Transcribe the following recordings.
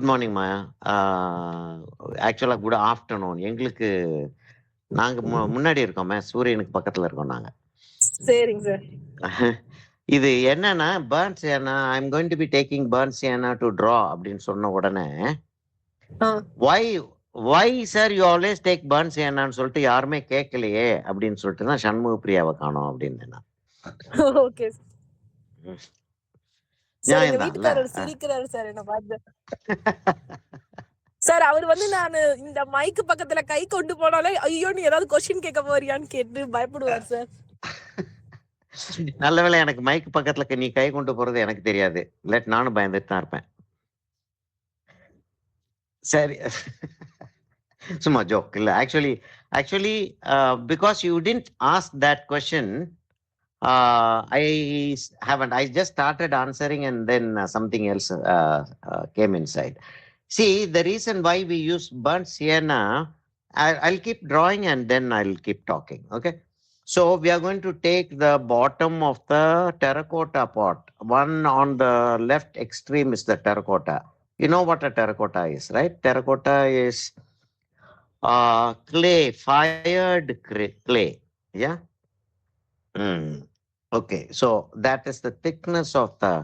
Good morning மாயா. ஆக்சுவலா good afternoon. எங்களுக்கு நாங்க முன்னாடி இருக்கோமே, சூரியனுக்கு பக்கத்துல இருக்கோம் நாங்க. சரிங்க சார். இது என்னன்னா burnt sienna, I am going to be taking burnt sienna to draw அப்படின்னு சொன்ன உடனே why sir you always take பர்ன்சியானான்னு சொல்லிட்டு யாருமே கேட்கலையே அப்படின்னு சொல்லிட்டு தான் சண்முக பிரியாவை காணோம் அப்படின்னு. Okay sir. எங்க நியாயம் தான்ல. வீட்டுக்காரர் சிரிக்கிறாரு சார் என்ன பார்த்து. சார் அவர் வந்து நான் இந்த மைக்கு பக்கத்துல கை கொண்டு போனாலே ஐயோ நீ ஏதாவது கொஸ்டின் கேட்க போறியான்னு கேட்டு பயப்படுவார் சார். நல்ல வேளை எனக்கு மைக் பக்கத்துல நீ கை கொண்டு போறது எனக்கு தெரியாது, இல்லாட்டி நானும் பயந்துட்டு தான் இருப்பேன். சரி, சும்மா ஜோக் இல்ல. Actually because you didn't ask that question, I just started answering and then something else came inside. See, the reason why we use burnt sienna, I'll keep drawing and then I'll keep talking. Okay. So we are going to take the bottom of the terracotta pot. One on the left extreme is the terracotta. You know what a terracotta is, right? Terracotta is clay, fired clay. Yeah. Okay. So that is the thickness of the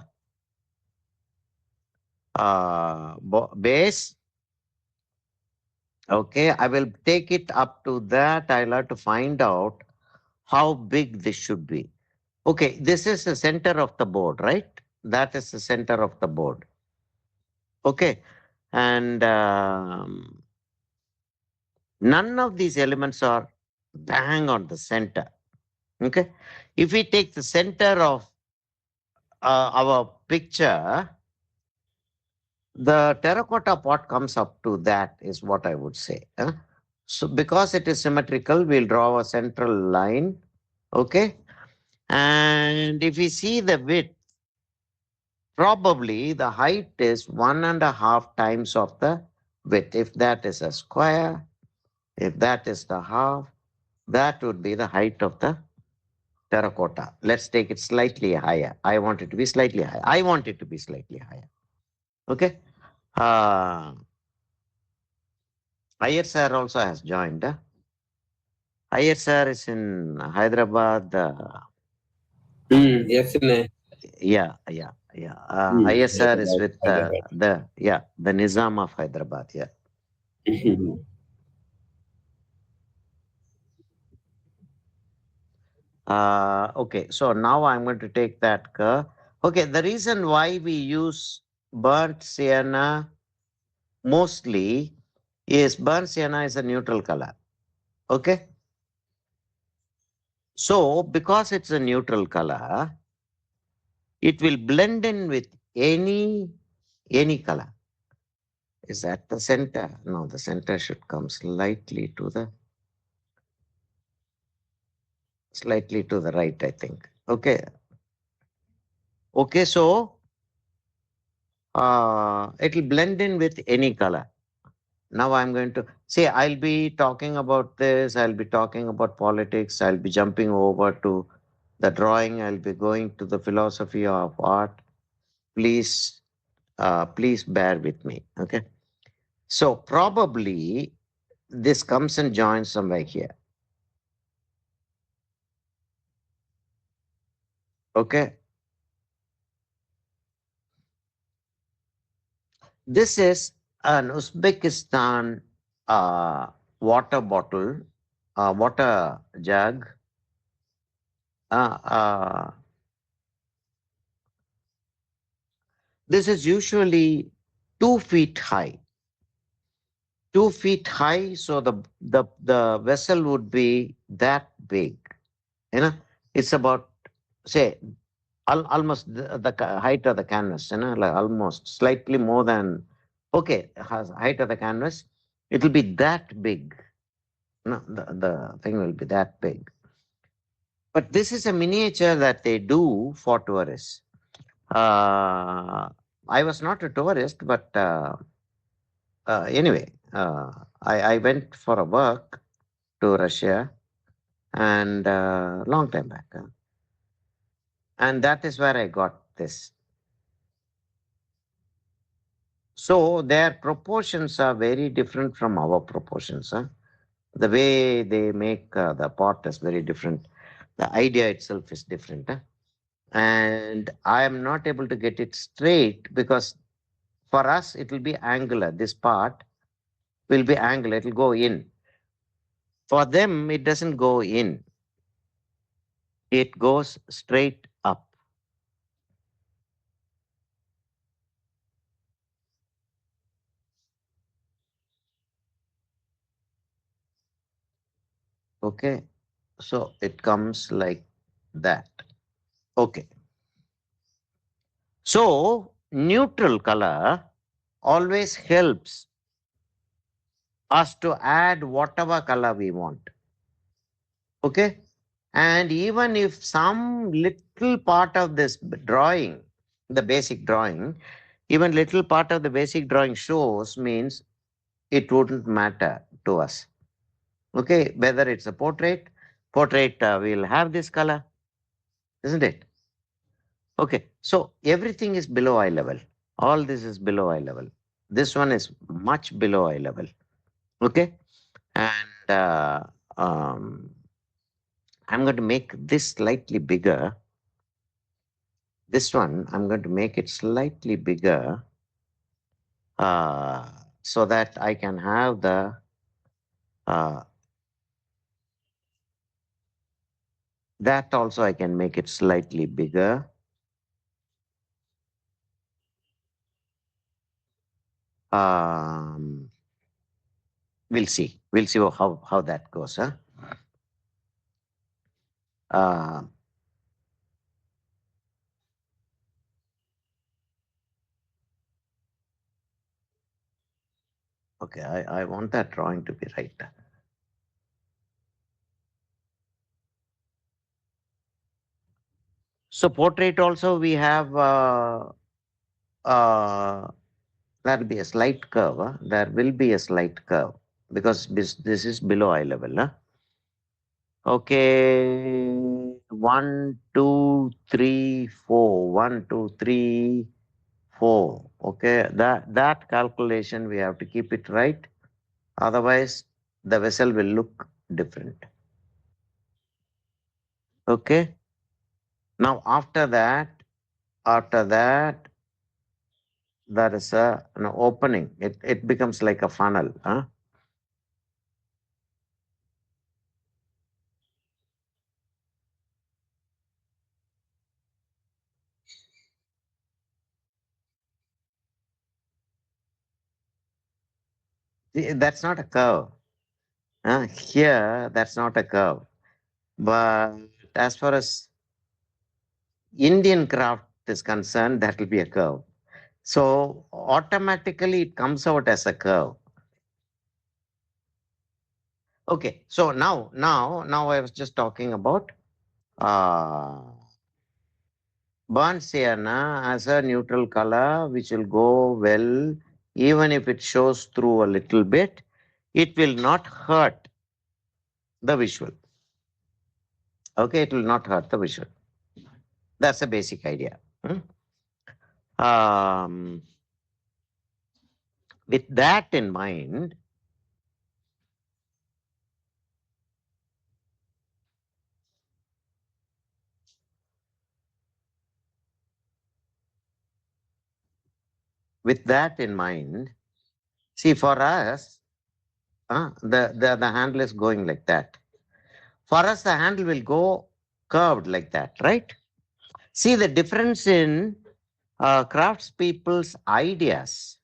base. Okay, I will take it up to that. I'll have to find out how big this should be. Okay, this is the center of the board, right? That is the center of the board. Okay, and none of these elements are bang on the center. Okay, if we take the center of our picture, the terracotta pot comes up to that, is what I would say. So because it is symmetrical, we'll draw a central line. Okay. And if we see the width, probably the height is 1.5 times of the width. If that is a square, if that is the half, that would be the height of the terracotta. Let's take it slightly higher. I want it to be slightly higher. I want it to be slightly higher. Okay. Iyer sir also has joined. Iyer sir is in Hyderabad. Yes, Yeah. Iyer sir is with the Nizam of Hyderabad. Yeah. Okay, so now I'm going to take that curve. Okay, the reason why we use burnt sienna mostly is burnt sienna is a neutral color. Okay. So because it's a neutral color, it will blend in with any color. Is that the center? No, the center should come slightly to the right, I think. Okay. Okay, so it will blend in with any color. Now I'm going to say, I'll be talking about this, I'll be talking about politics, I'll be jumping over to the drawing, I'll be going to the philosophy of art. Please bear with me. Okay. So probably this comes and joins somewhere here. Okay. This is an Uzbekistan water bottle, water jug. This is usually 2 feet high. 2 feet high, so the vessel would be that big. You know, it's about, say, almost the height of the canvas, you know, like almost slightly more than, okay, height of the canvas, it will be that big. No, the thing will be that big. But this is a miniature that they do for tourists. I was not a tourist, but anyway, I went for a work to Russia, and long time back. And that is where I got this. So their proportions are very different from our proportions. Huh? The way they make the pot is very different. The idea itself is different. Huh? And I am not able to get it straight because for us it will be angular. This part will be angular, it will go in. For them, it doesn't go in, it goes straight up. Okay, so it comes like that. Okay, so neutral color always helps us to add whatever color we want. Okay, and even if some little part of this drawing, the basic drawing, even little part of the basic drawing shows, means it wouldn't matter to us. Okay, whether it's a portrait will have this color, isn't it? Okay, so everything is below eye level. All this is below eye level. This one is much below eye level. Okay, and um, I'm going to make this slightly bigger. This one, I'm going to make it slightly bigger uh, so that I can have the uh, that also I can make it slightly bigger. Um, we'll see. We'll see how that goes. Huh? Uh, okay, I want that drawing to be right. So portrait also we have uh, there'll be a slight curve. Huh? There will be a slight curve because this is below eye level. Huh? Okay, one, two, three, four. 1, 2, 3, 4. Okay, that calculation we have to keep it right. Otherwise, the vessel will look different. Okay. Now after that, there is an opening. It becomes like a funnel. Huh? That's not a curve. Huh? Here, that's not a curve. But as far as Indian craft is concerned, that will be a curve. So automatically it comes out as a curve. Okay. So now I was just talking about uh, burnt sienna as a neutral color, which will go well, even if it shows through a little bit, it will not hurt the visual. Okay, it will not hurt the visual. That's the basic idea. Hmm? Um, with that in mind, with that in mind, see for us, the handle is going like that. For us, the handle will go curved like that, right? See the difference in craftspeople's ideas.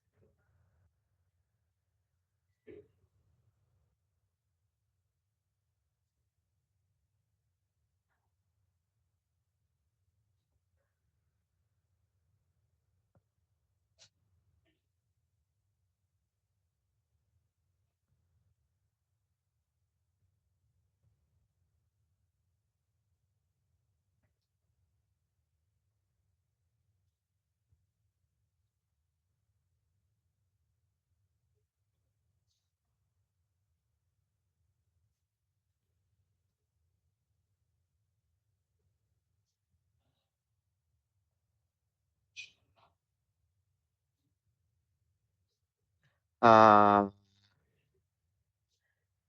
Uh,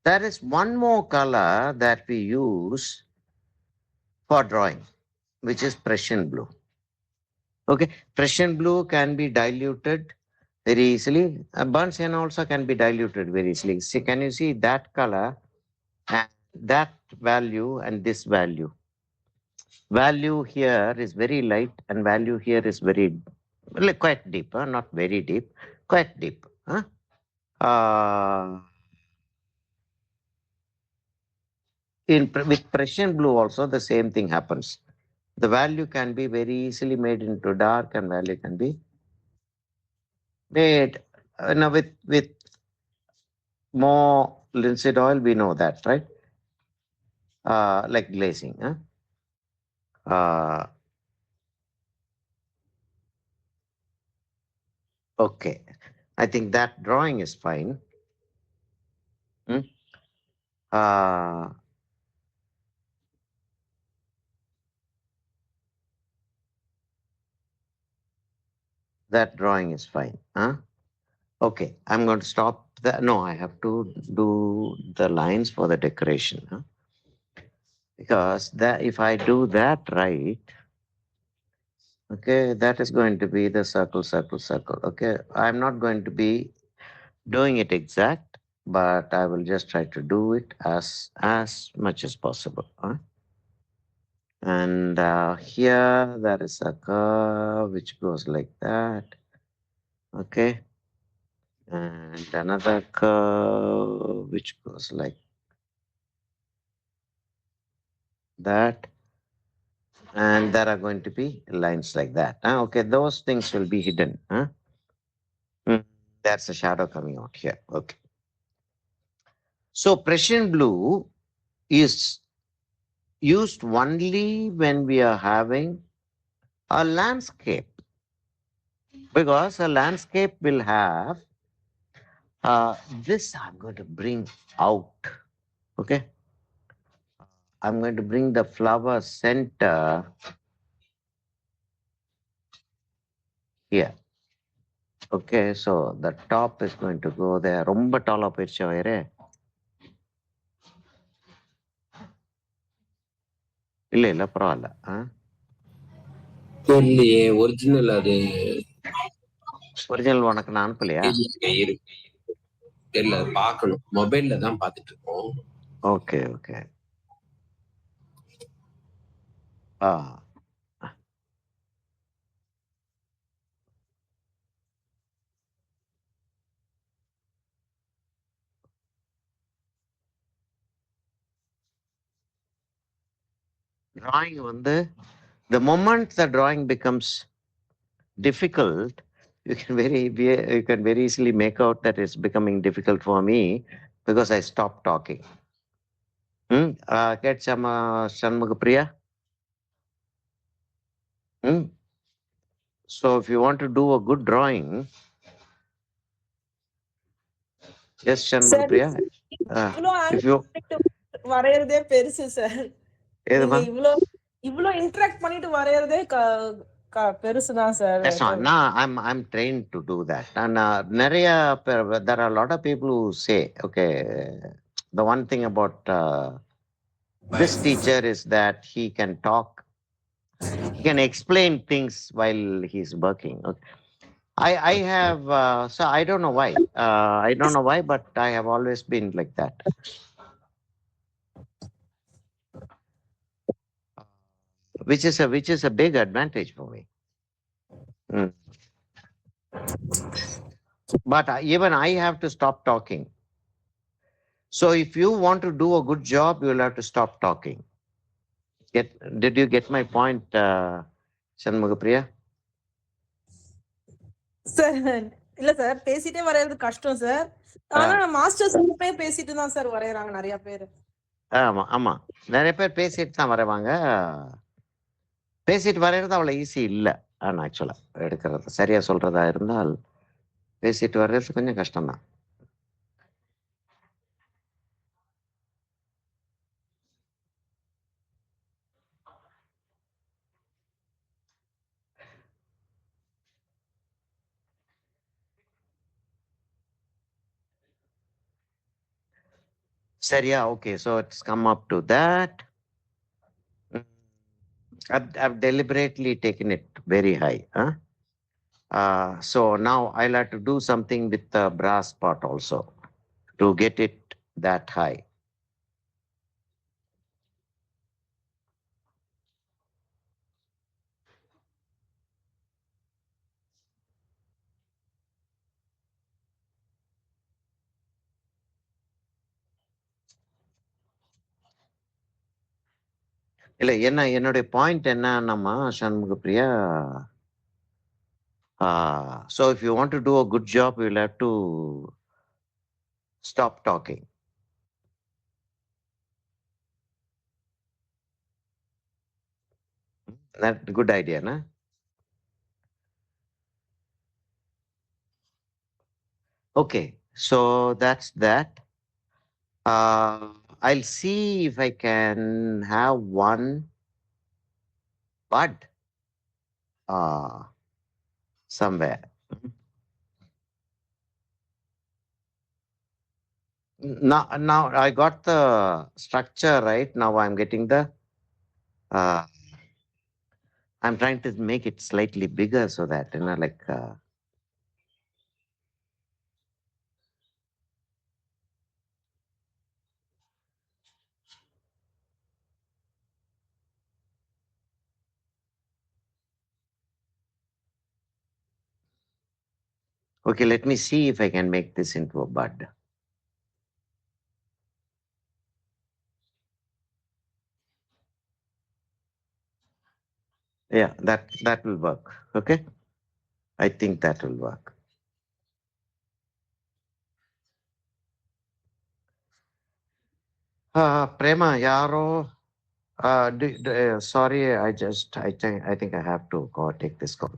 there is one more color that we use for drawing, which is Prussian blue. Okay, Prussian blue can be diluted very easily. Burnt sienna also can be diluted very easily. See, can you see that color and that value and this value? Value here is very light and value here is very, like, quite deep, not very deep, quite deep. Uh, with Prussian blue also the same thing happens. The value can be very easily made into dark and value can be made now with more linseed oil, we know that, right? Like glazing. Uh, okay. I think that drawing is fine. Hmm? Uh, that drawing is fine. Okay, I'm going to stop. No, I have to do the lines for the decoration. Because that if I do that right, okay, that is going to be the circle, circle, circle. Okay, I'm not going to be doing it exact, but I will just try to do it as much as possible. And here there is a curve which goes like that. Okay, and another curve which goes like that, and there are going to be lines like that. Okay, those things will be hidden. That's a shadow coming out here. Okay. So Prussian blue is used only when we are having a landscape, because a landscape will have this. I'm going to bring out. Okay. I'm going to bring the flower center here. Okay, so the top is going to go there. ரொம்ப டாலா போயிடுச்சு வயிறு. இல்ல இல்ல பரவாயில்ல. இல்லையே original அது original உனக்கு நான் அனுப்பலையா? இருக்கு தெரியல, பார்க்கணும். மொபைல்ல தான் பார்த்துட்டு இருக்கோம். Okay okay. Drawing வந்து the moment the drawing becomes difficult, you can very easily make out that it's becoming difficult for me because I stopped talking. Get some Shanmugapriya. So if you want to do a good drawing, yes, Shanmugapriya. If you வரையறதே பெருசு sir. நீங்க ஏதுமா இவ்ளோ interact பண்ணிட்டு வரையறதே பெருசுதான் sir. That's not. Now I'm trained to do that. And there are a lot of people who say, okay, the one thing about this teacher is that he can talk, he can explain things while he's working. Okay. I have so I don't know why. I don't know why, but I have always been like that. Which is a big advantage for me. But even I have to stop talking. So if you want to do a good job, you will have to stop talking. Did you get my point, Shanmugapriya? Sir இல்ல sir, பேசிட்டே வரையறது கஷ்டம் sir. ஆனா masters பேசிட்டு தான் sir வரையறாங்க நிறைய பேர். ஆமா ஆமா, நிறைய பேர் பேசிட்டு தான் வரைவாங்க. பேசிட்டு வரைகிறது அவ்வளவு ஈஸி இல்லை. ஆனா ஆக்சுவலா எடுக்கிறது சரியா சொல்றதா இருந்தால் பேசிட்டு வர்றது கொஞ்சம் கஷ்டம்தான். Saria, okay, so it's come up to that. Mm, I've deliberately taken it very high. Huh? So now I'll have to do something with the brass part also to get it that high. இல்ல என்ன என்னுடைய point என்னன்னா Shanmuga Priya so if you want to do a good job you'll have to stop talking. That good idea, na? Okay, so that's that. I'll see if I can have one bud somewhere. Now I got the structure right. Now I'm getting the. Uh, I'm trying to make it slightly bigger so that like. Okay, let me see if I can make this into a bud. Yeah, that will work. Okay, I think that will work. Prema, yaro. Sorry, I think I have to go take this call.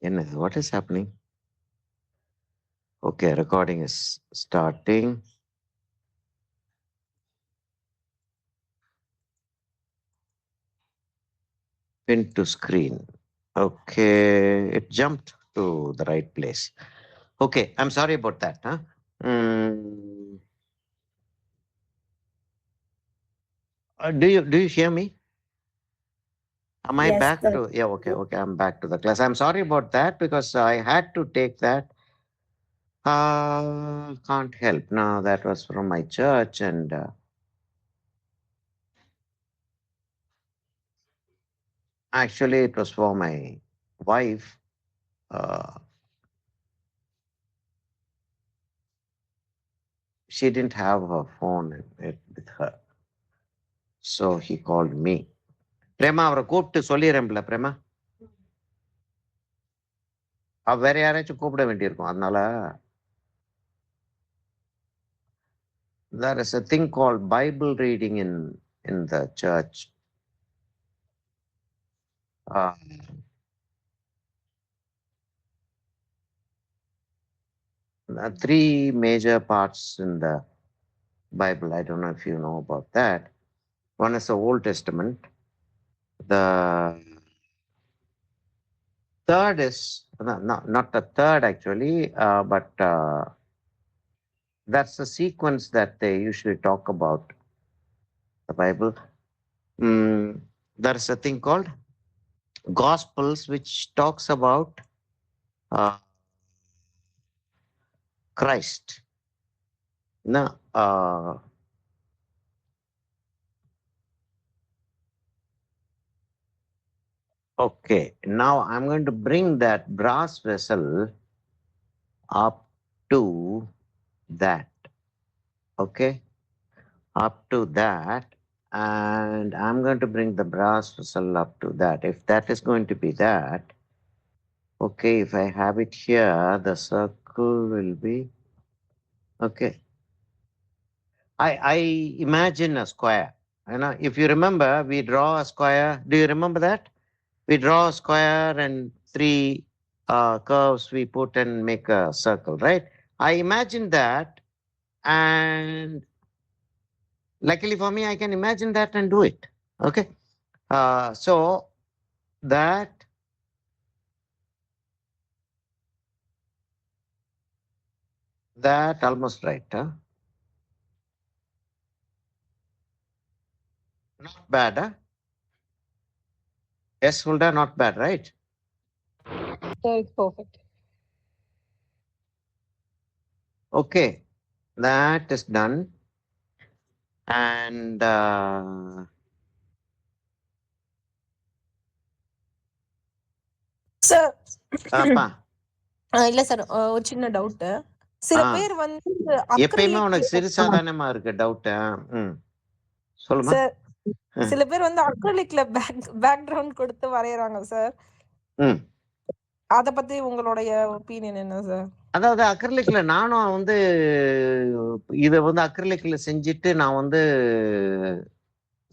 What is happening? Okay, recording is starting. Pin to screen. Okay, it jumped to the right place. Okay, I'm sorry about that. Huh? Mm, do you hear me? Am I Yes, back sir. to? Yeah, okay. I'm back to the class. I'm sorry about that because I had to take that. Can't help. No, that was from my church, and Actually, it was for my wife. She didn't have her phone with her. So he called me. Prema அவரை கூப்பிட்டு சொல்லிடுறேன்ல பிரேமா. வேற யாராச்சும் கூப்பிட வேண்டியிருக்கும். அதனால there is a thing called Bible reading in the church. Three major parts in the Bible. I don't know if you know about that. One is the Old Testament. The third is not the third actually, but that's the sequence that they usually talk about the Bible. There is a thing called Gospels, which talks about Christ. No, okay. Now I'm going to bring that brass vessel up to that. Okay, up to that, and I'm going to bring the brass vessel up to that. If that is going to be that, okay, if I have it here, the circle will be okay. I imagine a square. If you remember, we draw a square. Do you remember that? We draw a square and three curves we put and make a circle, right? I imagine that, and luckily for me, I can imagine that and do it. Okay. So that almost right, huh? Not bad, huh? Yes, Hulda, not bad, right? Sir, it's perfect. Okay, that is done. And sir அப்பா இல்ல sir ஒரு சின்ன doubt. சில பேர் வந்து எப்பயுமே உனக்கு சிறுசா தானேமா இருக்கு டவுட். சொல்லுமா. சார் சில பேர் வந்து அக்ரிலிக்ல பேக்ரவுண்ட் கொடுத்து வரையறாங்க சார். அத பத்தி உங்களுடைய ஒபினியன் என்ன சார்? அதாவது அக்ரிலிக்ல நானும் வந்து இத வந்து அக்ரிலிக்ல செஞ்சுட்டு நான் வந்து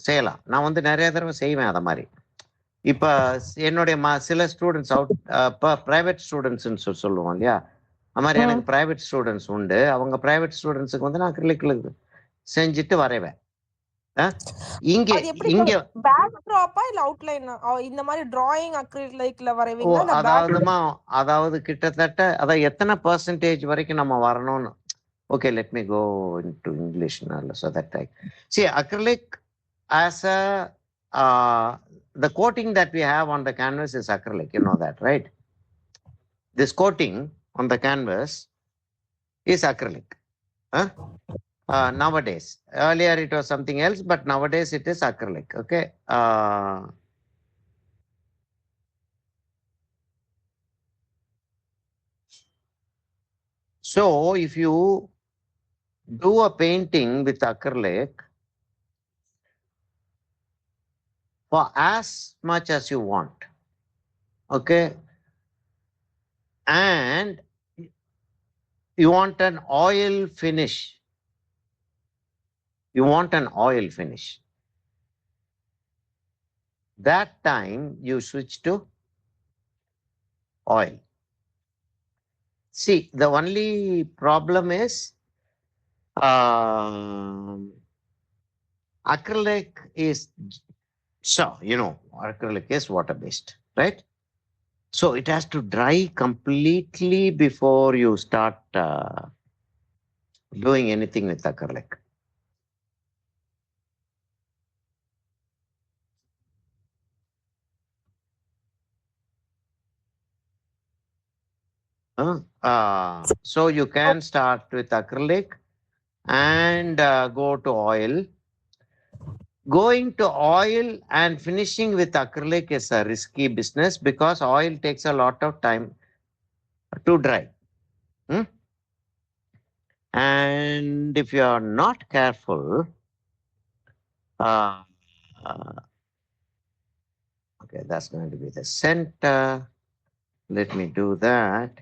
செய்யலாம். நான் வந்து நிறைய தடவை செய்வேன் அத மாதிரி. இப்ப என்னுடைய சில ஸ்டூடெண்ட்ஸ் பிரைவேட் ஸ்டூடெண்ட்ஸ் சொல்லுவோம் இல்லையா, அது மாதிரி எனக்கு பிரைவேட் ஸ்டூடெண்ட்ஸ் உண்டு. அவங்க பிரைவேட் ஸ்டூடெண்ட்ஸுக்கு வந்து நான் அக்ரிலிக்ல செஞ்சுட்டு வரைவேன். இங்க இங்க பேக்ட்ராப்பா இல்ல அவுட்லைன் இந்த மாதிரி டிராயிங் அக்ரிலிக்ல வரைவீங்களா? அதாவது கிட்டத்தட்ட அத எத்தனை பெர்சன்டேஜ் வரைக்கும் நம்ம வரணும்னு. Okay, let me go into English now so that I see acrylic as a the coating that we have on the canvas is acrylic, you know that, right? This coating on the canvas is acrylic. Nowadays, earlier it was something else, but nowadays it is acrylic. Okay. So if you do a painting with acrylic for as much as you want, okay, and you want an oil finish, that time you switch to oil. See, the only problem is acrylic is, so acrylic is water based, right? So it has to dry completely before you start doing anything with acrylic. So you can start with acrylic and go to oil. Going to oil and finishing with acrylic is a risky business because oil takes a lot of time to dry. Hmm? And if you are not careful, uh, okay, that's going to be the center. Let me do that.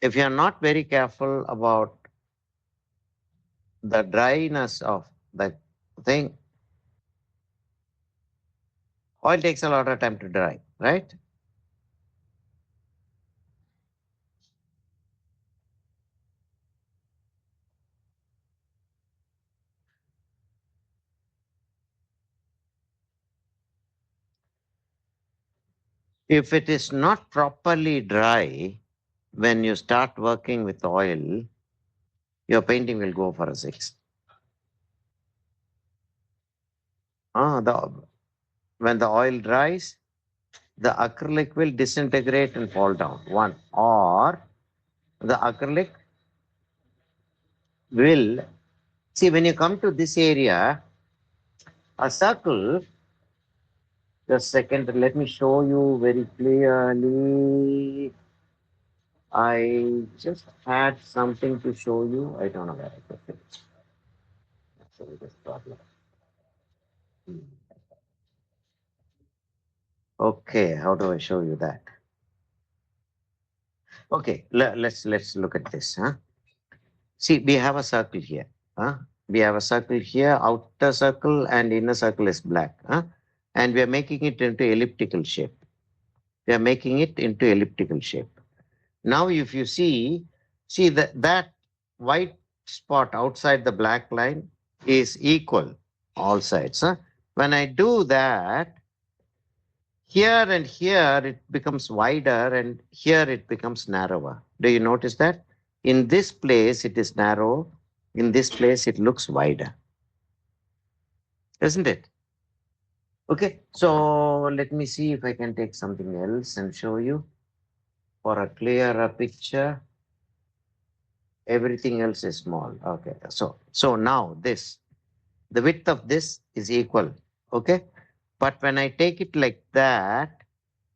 If you are not very careful about the dryness of the thing, oil takes a lot of time to dry, right? If it is not properly dry, when you start working with oil, your painting will go for a 6. When the oil dries, the acrylic will disintegrate and fall down. One, or the acrylic will, see, when you come to this area, a circle, just second, let me show you very clearly. I just had something to show you. I don't know where I put it. Actually, this problem. Okay, how do I show you that? Okay, let's look at this. Huh? See, we have a circle here. Huh? We have a circle here, outer circle and inner circle is black. Huh? And we are making it into elliptical shape. We are making it into elliptical shape. Now, if you see that white spot outside the black line is equal all sides. Huh? When I do that, here and here it becomes wider and here it becomes narrower. Do you notice that? In this place it is narrow, in this place it looks wider. Isn't it? Okay, so let me see if I can take something else and show you for a clearer picture. Everything else is small. Okay, so now this, the width of this is equal. Okay, but when I take it like that,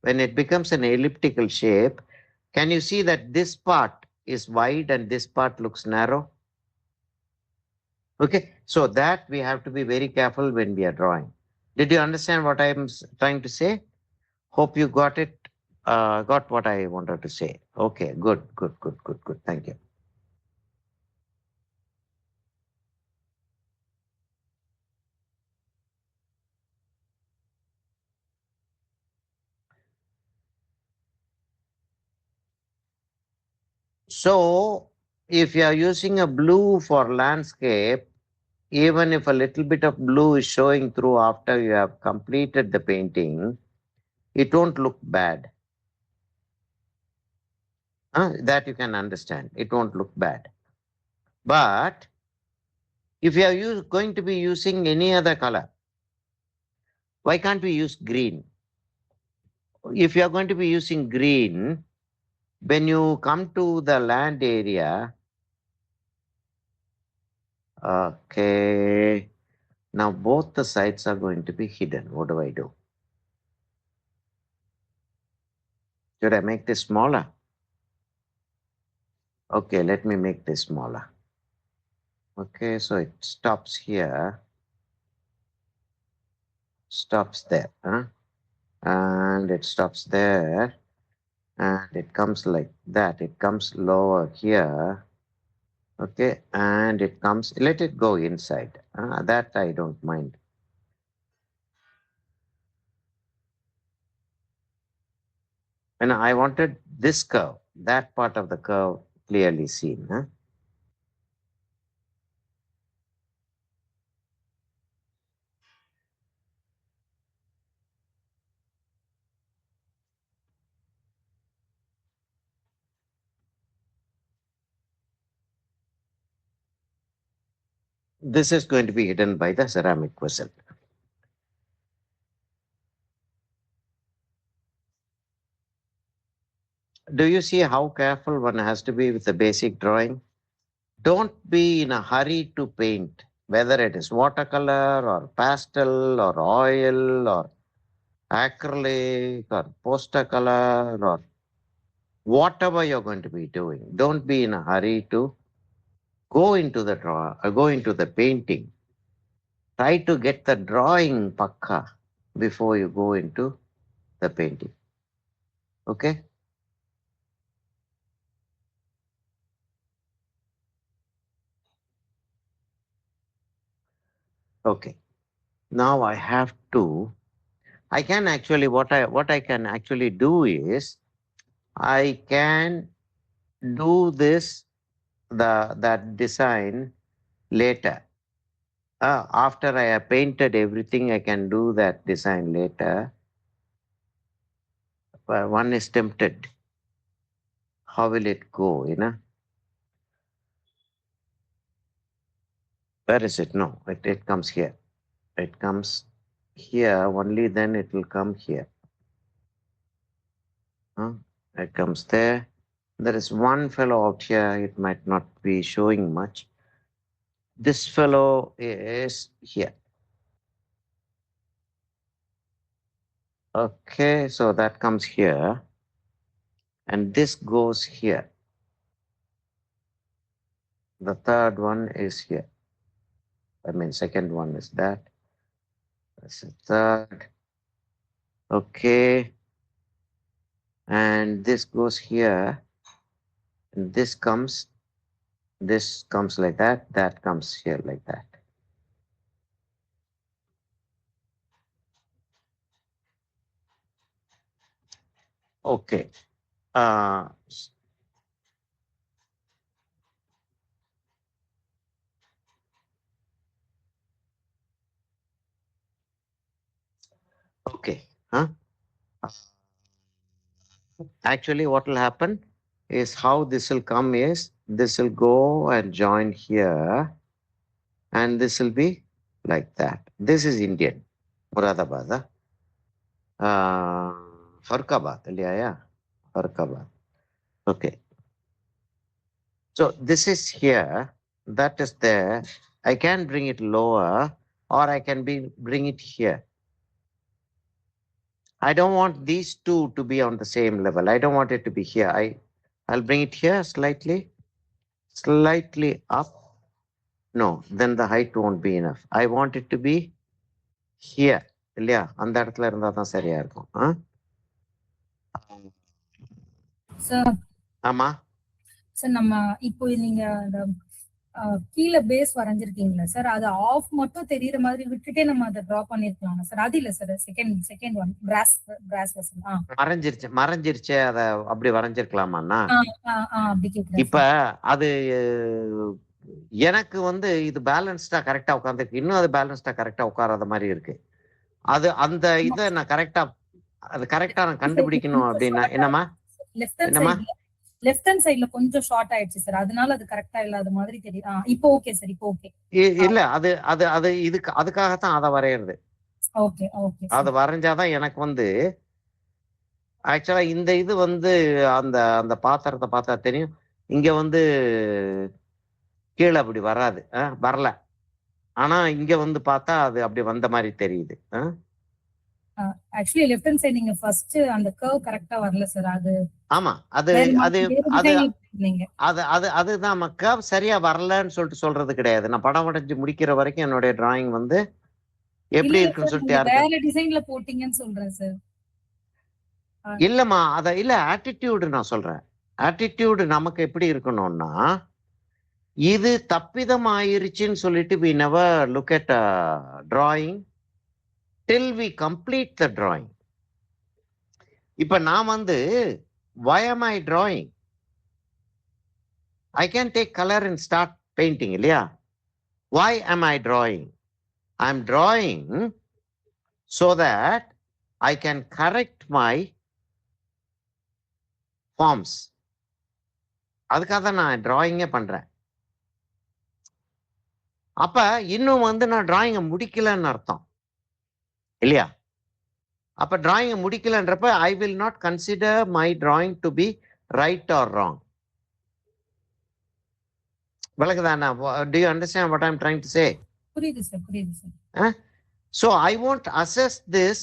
when it becomes an elliptical shape, can you see that this part is wide and this part looks narrow? Okay, so that we have to be very careful when we are drawing. Did you understand what I am trying to say? Hope you got it, got what I wanted to say. Okay, good. Thank you. So, if you are using a blue for landscape, even if a little bit of blue is showing through after you have completed the painting, it won't look bad. That you can understand. It won't look bad. But if you are going to be using any other color, why can't we use green? If you are going to be using green, when you come to the land area, okay, now both the sides are going to be hidden. What do I do? Should I make this smaller? Okay, let me make this smaller. Okay, so it stops here, stops there, and it stops there, and it comes like that. It comes lower here, okay, and it comes, let it go inside. That I don't mind. And I wanted this curve, that part of the curve clearly seen. This is going to be hidden by the ceramic vessel. Do you see how careful one has to be with the basic drawing? Don't be in a hurry to paint. whether it is watercolor or pastel or oil or acrylic or poster color or whatever you're going to be doing. Don't be in a hurry to go into the painting. Try to get the drawing pakka before you go into the painting. Okay? Okay. Now I have to, I can actually, what I can actually do is, I can do that design later. After I have painted everything, I can do that design later. But one is tempted. How will it go, Where is it? No, it comes here. It comes here, only then it will come here. It comes there. There is one fellow out here, it might not be showing much. This fellow is here. Okay, so that comes here. And this goes here. The third one is here. I mean, second one is that. That's the third. Okay. And this goes here. And this comes like that. That comes here like that. Okay. Okay. Actually, what will happen is how this will come is this will go and join here, and this will be like that. This is Indian, Muradabad. Farkabad, yeah, Farkabad. Okay. So this is here, that is there. I can bring it lower, or I can bring it here. I don't want these two to be on the same level. I don't want it to be here. I'll bring it here slightly up. No, then the height won't be enough. I want it to be here. இல்லையா அந்த இடத்துல இருந்தா தான் சரியா இருக்கும். Sir ஆமா sir, நம்ம இப்போ நீங்க அந்த கீழே பேஸ் வரைஞ்சிருக்கீங்களா சார், அது ஆஃப் மட்டும் தெரியற மாதிரி விட்டுட்டே நம்ம அதை டிரா பண்ணிருக்கலாம் சார். அது இல்ல சார், செகண்ட் ஒன் பிராஸ் வெசல் மறைஞ்சிருச்சு அத அப்படி வரைஞ்சிருக்கலாமாண்ணா? அப்படி கேக்குறேன். இப்ப அது எனக்கு இது பேலன்ஸ்டா கரெக்டா உட்கார்ந்து, இன்னும் அது பேலன்ஸ்டா கரெக்டா உட்காராத மாதிரி இருக்கு. அது அந்த இதை நான் கரெக்டா நான் கண்டுபிடிக்கணும் அப்படின்னா என்னமா லெஃப்ட் ஹேண்ட் சைடுல கொஞ்சம் ஷார்ட் ஆயிடுச்சு சார், அதனால அது கரெக்டா இல்லாத மாதிரி தெரியுது. இப்போ ஓகே சார், இப்போ ஓகே. இல்ல அது அது அது இதுக்கு அதுக்காகத்தான் அதை வரையறது. ஓகே ஓகே, அது வரைஞ்சாதான் எனக்கு ஆக்சுவலா இந்த இது அந்த அந்த பாத்திரத்தை பார்த்தா தெரியும். இங்க கீழே அப்படி வராது, வரல. ஆனா இங்க பார்த்தா அது அப்படி வந்த மாதிரி தெரியுது. ஆக்சுவலி லெஃப்ட் ஹேண்ட் சைடு நீங்க ஃபர்ஸ்ட் அந்த கர்வ் கரெக்ட்டா வரல சார். அது ஆமா, அது அது அது அது அதுதான் கர்வ் சரியா வரலன்னு சொல்றது கிடையாது. நான் படம் வரைஞ்சு முடிக்கிற வரைக்கும் என்னோட டிராயிங் எப்படி இருக்குன்னு சொல்லிட்டு வேற டிசைன்ல போட்டீங்கன்னு சொல்றேன் சார். இல்லம்மா, இல்ல ஆட்டிடியூட் நான் சொல்றேன். ஆட்டிடியூட் நமக்கு எப்படி இருக்கணும்னா, இது தப்பிதம் ஆயிருச்சுன்னு சொல்லிட்டு we never look at drawing till we complete the drawing. இப்ப நான் why am I drawing? I can take color and start painting, இல்லையா? Why am I drawing? I'm drawing so that I can correct my forms. அதுக்காக தான் நான் டிராயிங்கே பண்றேன். அப்ப இன்னும் நான் டிராயிங்க முடிக்கலன்னு அர்த்தம் இல்லையா? அப்ப டிராயிங்க முடிக்கலன்றப்ப I will not consider my drawing to be right or wrong. விளக்குதாண்ணா? Do you understand what I'm trying to say? புரியுது sir. So I won't assess this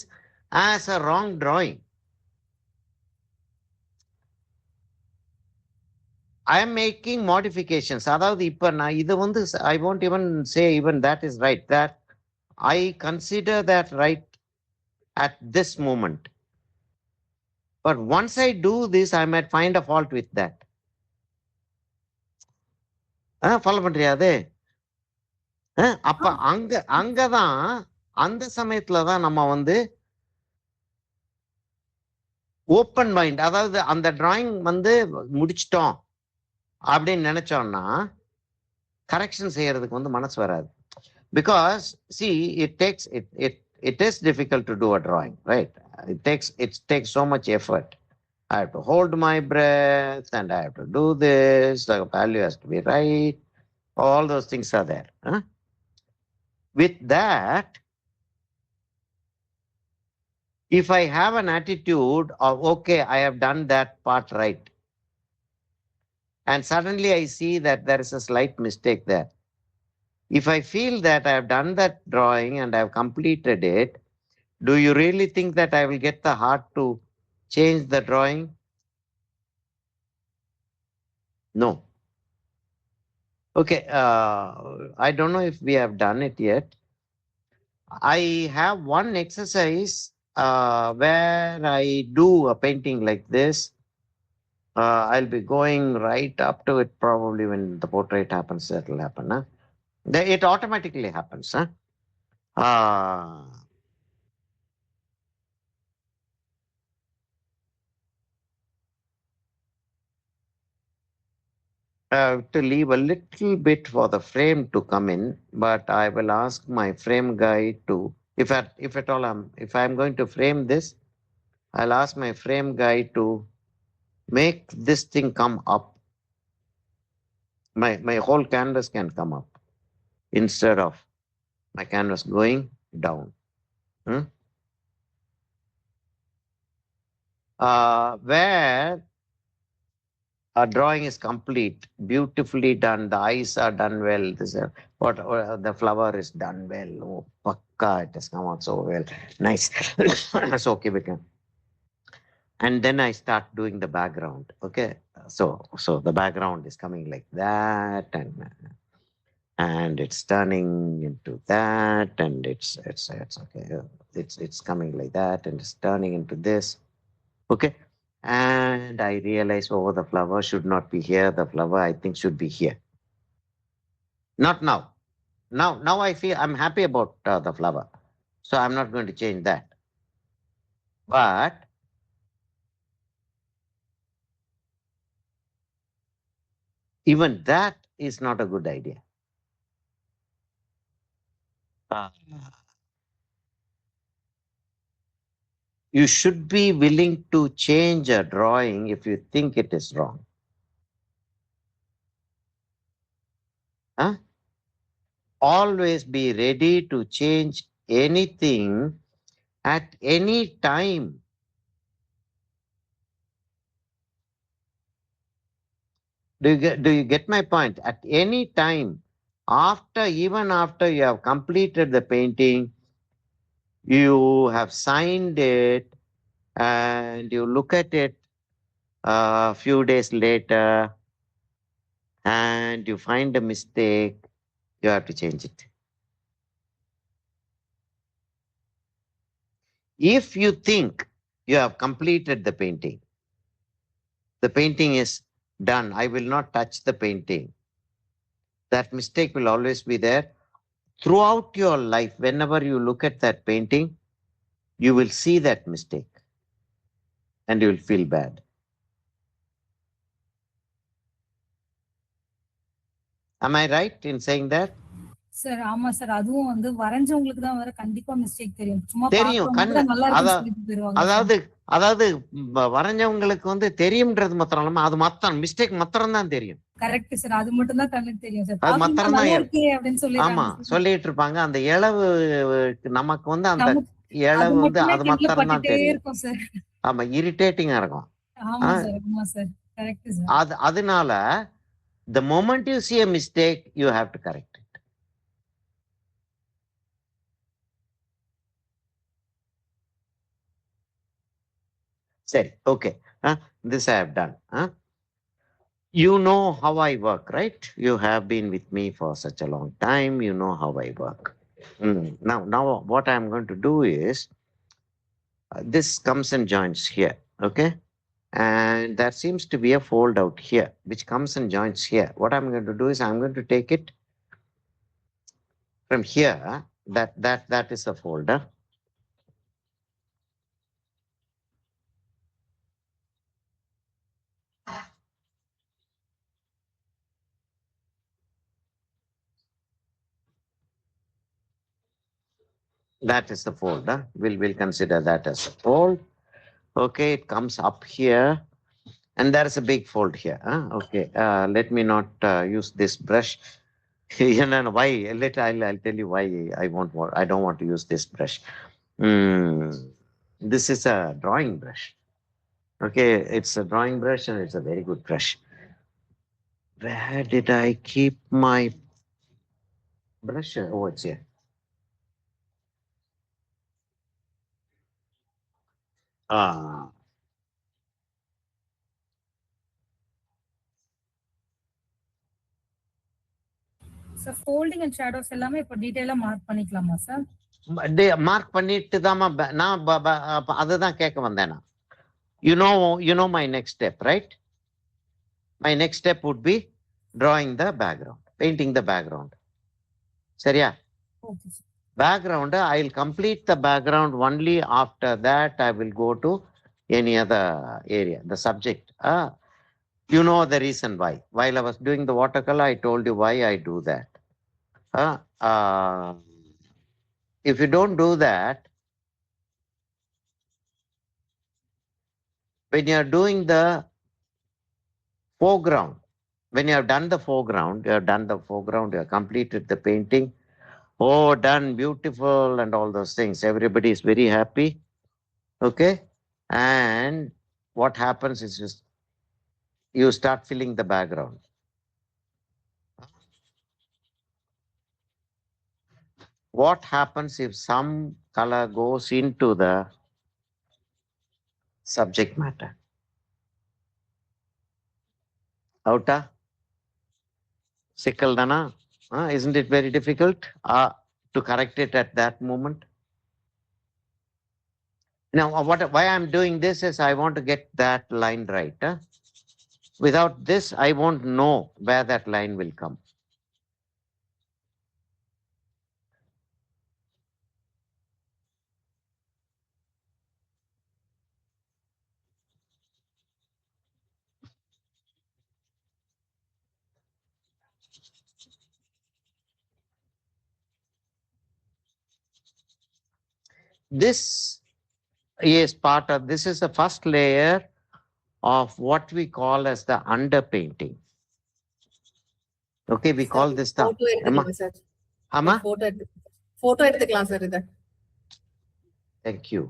as a wrong drawing. I am making modifications. அதாவது இப்ப நான் இது வந்து I won't even say even that is right. That I consider that right at this moment. But once I do this, I might find a fault with that. Follow பண்றியா அது? அப்ப அங்கதான் அந்த சமயத்துலதான் நம்ம வந்து ஓப்பன் மைண்ட், அதாவது அந்த drawing வந்து முடிச்சிட்டோம் அப்படின்னு நினைச்சோம்னா கரெக்ஷன் செய்யறதுக்கு வந்து மனசு வராது. Because see it is difficult to do a drawing, right? It takes so much effort. I have to hold my breath and I have to do this, the value has to be right, all those things are there. With that, if I have an attitude of okay, I have done that part right, and suddenly I see that there is a slight mistake there, if I feel that I have done that drawing and I have completed it, do you really think that I will get the heart to change the drawing? No. Okay, I don't know if we have done it yet. I have one exercise where I do a painting like this. I'll be going right up to it probably when the portrait happens, that will happen. It automatically happens. To leave a little bit for the frame to come in, but I will ask my frame guy to, if at all if I'm going to frame this, I'll ask my frame guy to make this thing come up. My whole canvas can come up instead of my canvas going down. Where a drawing is complete, beautifully done, the eyes are done well, the flower is done well, oh pakka, it has come out so well, nice. So okay, we can. And then I start doing the background. Okay, so the background is coming like that, and it's turning into that, and it's okay, it's coming like that, and it's turning into this. Okay, and I realize, oh, the flower should not be here, the flower I think should be here. Not now. Now I feel I'm happy about the flower, so I'm not going to change that. But even that is not a good idea. You should be willing to change a drawing if you think it is wrong. Always be ready to change anything at any time. Do you get my point? At any time, even after you have completed the painting, you have signed it, and you look at it a few days later, and you find a mistake, you have to change it. If you think you have completed the painting is done, I will not touch the painting, that mistake will always be there. Throughout your life, whenever you look at that painting, you will see that mistake and you will feel bad. Am I right in saying that? Sir ஆமா sir, அதுவும் வந்து வரைஞ்சவங்களுக்கு தான் வர கண்டிப்பா mistake தெரியும். சும்மா தெரியும். அதாவது வரைஞ்சவங்களுக்கு வந்து தெரியும்ன்றது மாத்திரம் இல்லாம அது மொத்தம் மிஸ்டேக் மாத்திரம் தான் தெரியும். கரெக்ட் சார், அது மட்டும் தான் கண்ணுக்கு தெரியும் சார். அது மாத்திரம் தான் அப்படின்னு சொல்லி ஆமா சொல்லிட்டு இருப்பாங்க. அந்த இளவு நமக்கு வந்து அந்த இளவு வந்து அது மாத்திரம் தான் தெரியும் சார். ஆமா, இரிட்டேட்டிங்கா இருக்கும். ஆமா சார், கரெக்ட் சார். அதனால the moment you see a mistake, you have to correct it. Say, okay, this I have done. You know how I work, right? You have been with me for such a long time. You know how I work. Now, what I'm going to do is this comes and joins here, okay? And there seems to be a fold out here, which comes and joins here. What I'm going to do is I'm going to take it from here. That is a folder. That is the folder. We'll consider that as a fold. Okay, it comes up here, and there is a big fold here. Okay, let me not use this brush. You know why? I'll tell you why I don't want to use this brush. This is a drawing brush. Okay, it's a drawing brush and it's a very good brush. Where did I keep my brush? Oh, it's here. Sir folding and shadows எல்லாமே இப்போ டீடைலா mark பண்ணிக்கலாமா sir? Mark பண்ணிட்டு தான் நான் அதுதான் கேட்க வந்தேன். You know my next step, right? My next step would be drawing the background, painting the background. சரியா? Okay sir. Background, I'll complete the background only after that I will go to any other area, the subject. You know the reason why. While I was doing the watercolor, I told you why I do that. If you don't do that, when you are doing the foreground, when you have done the foreground, you have completed the painting. Oh, done, beautiful, and all those things. Everybody is very happy. Okay. And what happens is just you start filling the background. What happens if some color goes into the subject matter? Outa? Sickle dana? Isn't it very difficult to correct it at that moment? Now, why I'm doing this is I want to get that line right. Without this, I won't know where that line will come. This is this is the first layer of what we call as the underpainting. Okay, we call this the photo எடுத்துக்கலாம் sir இத. Thank you.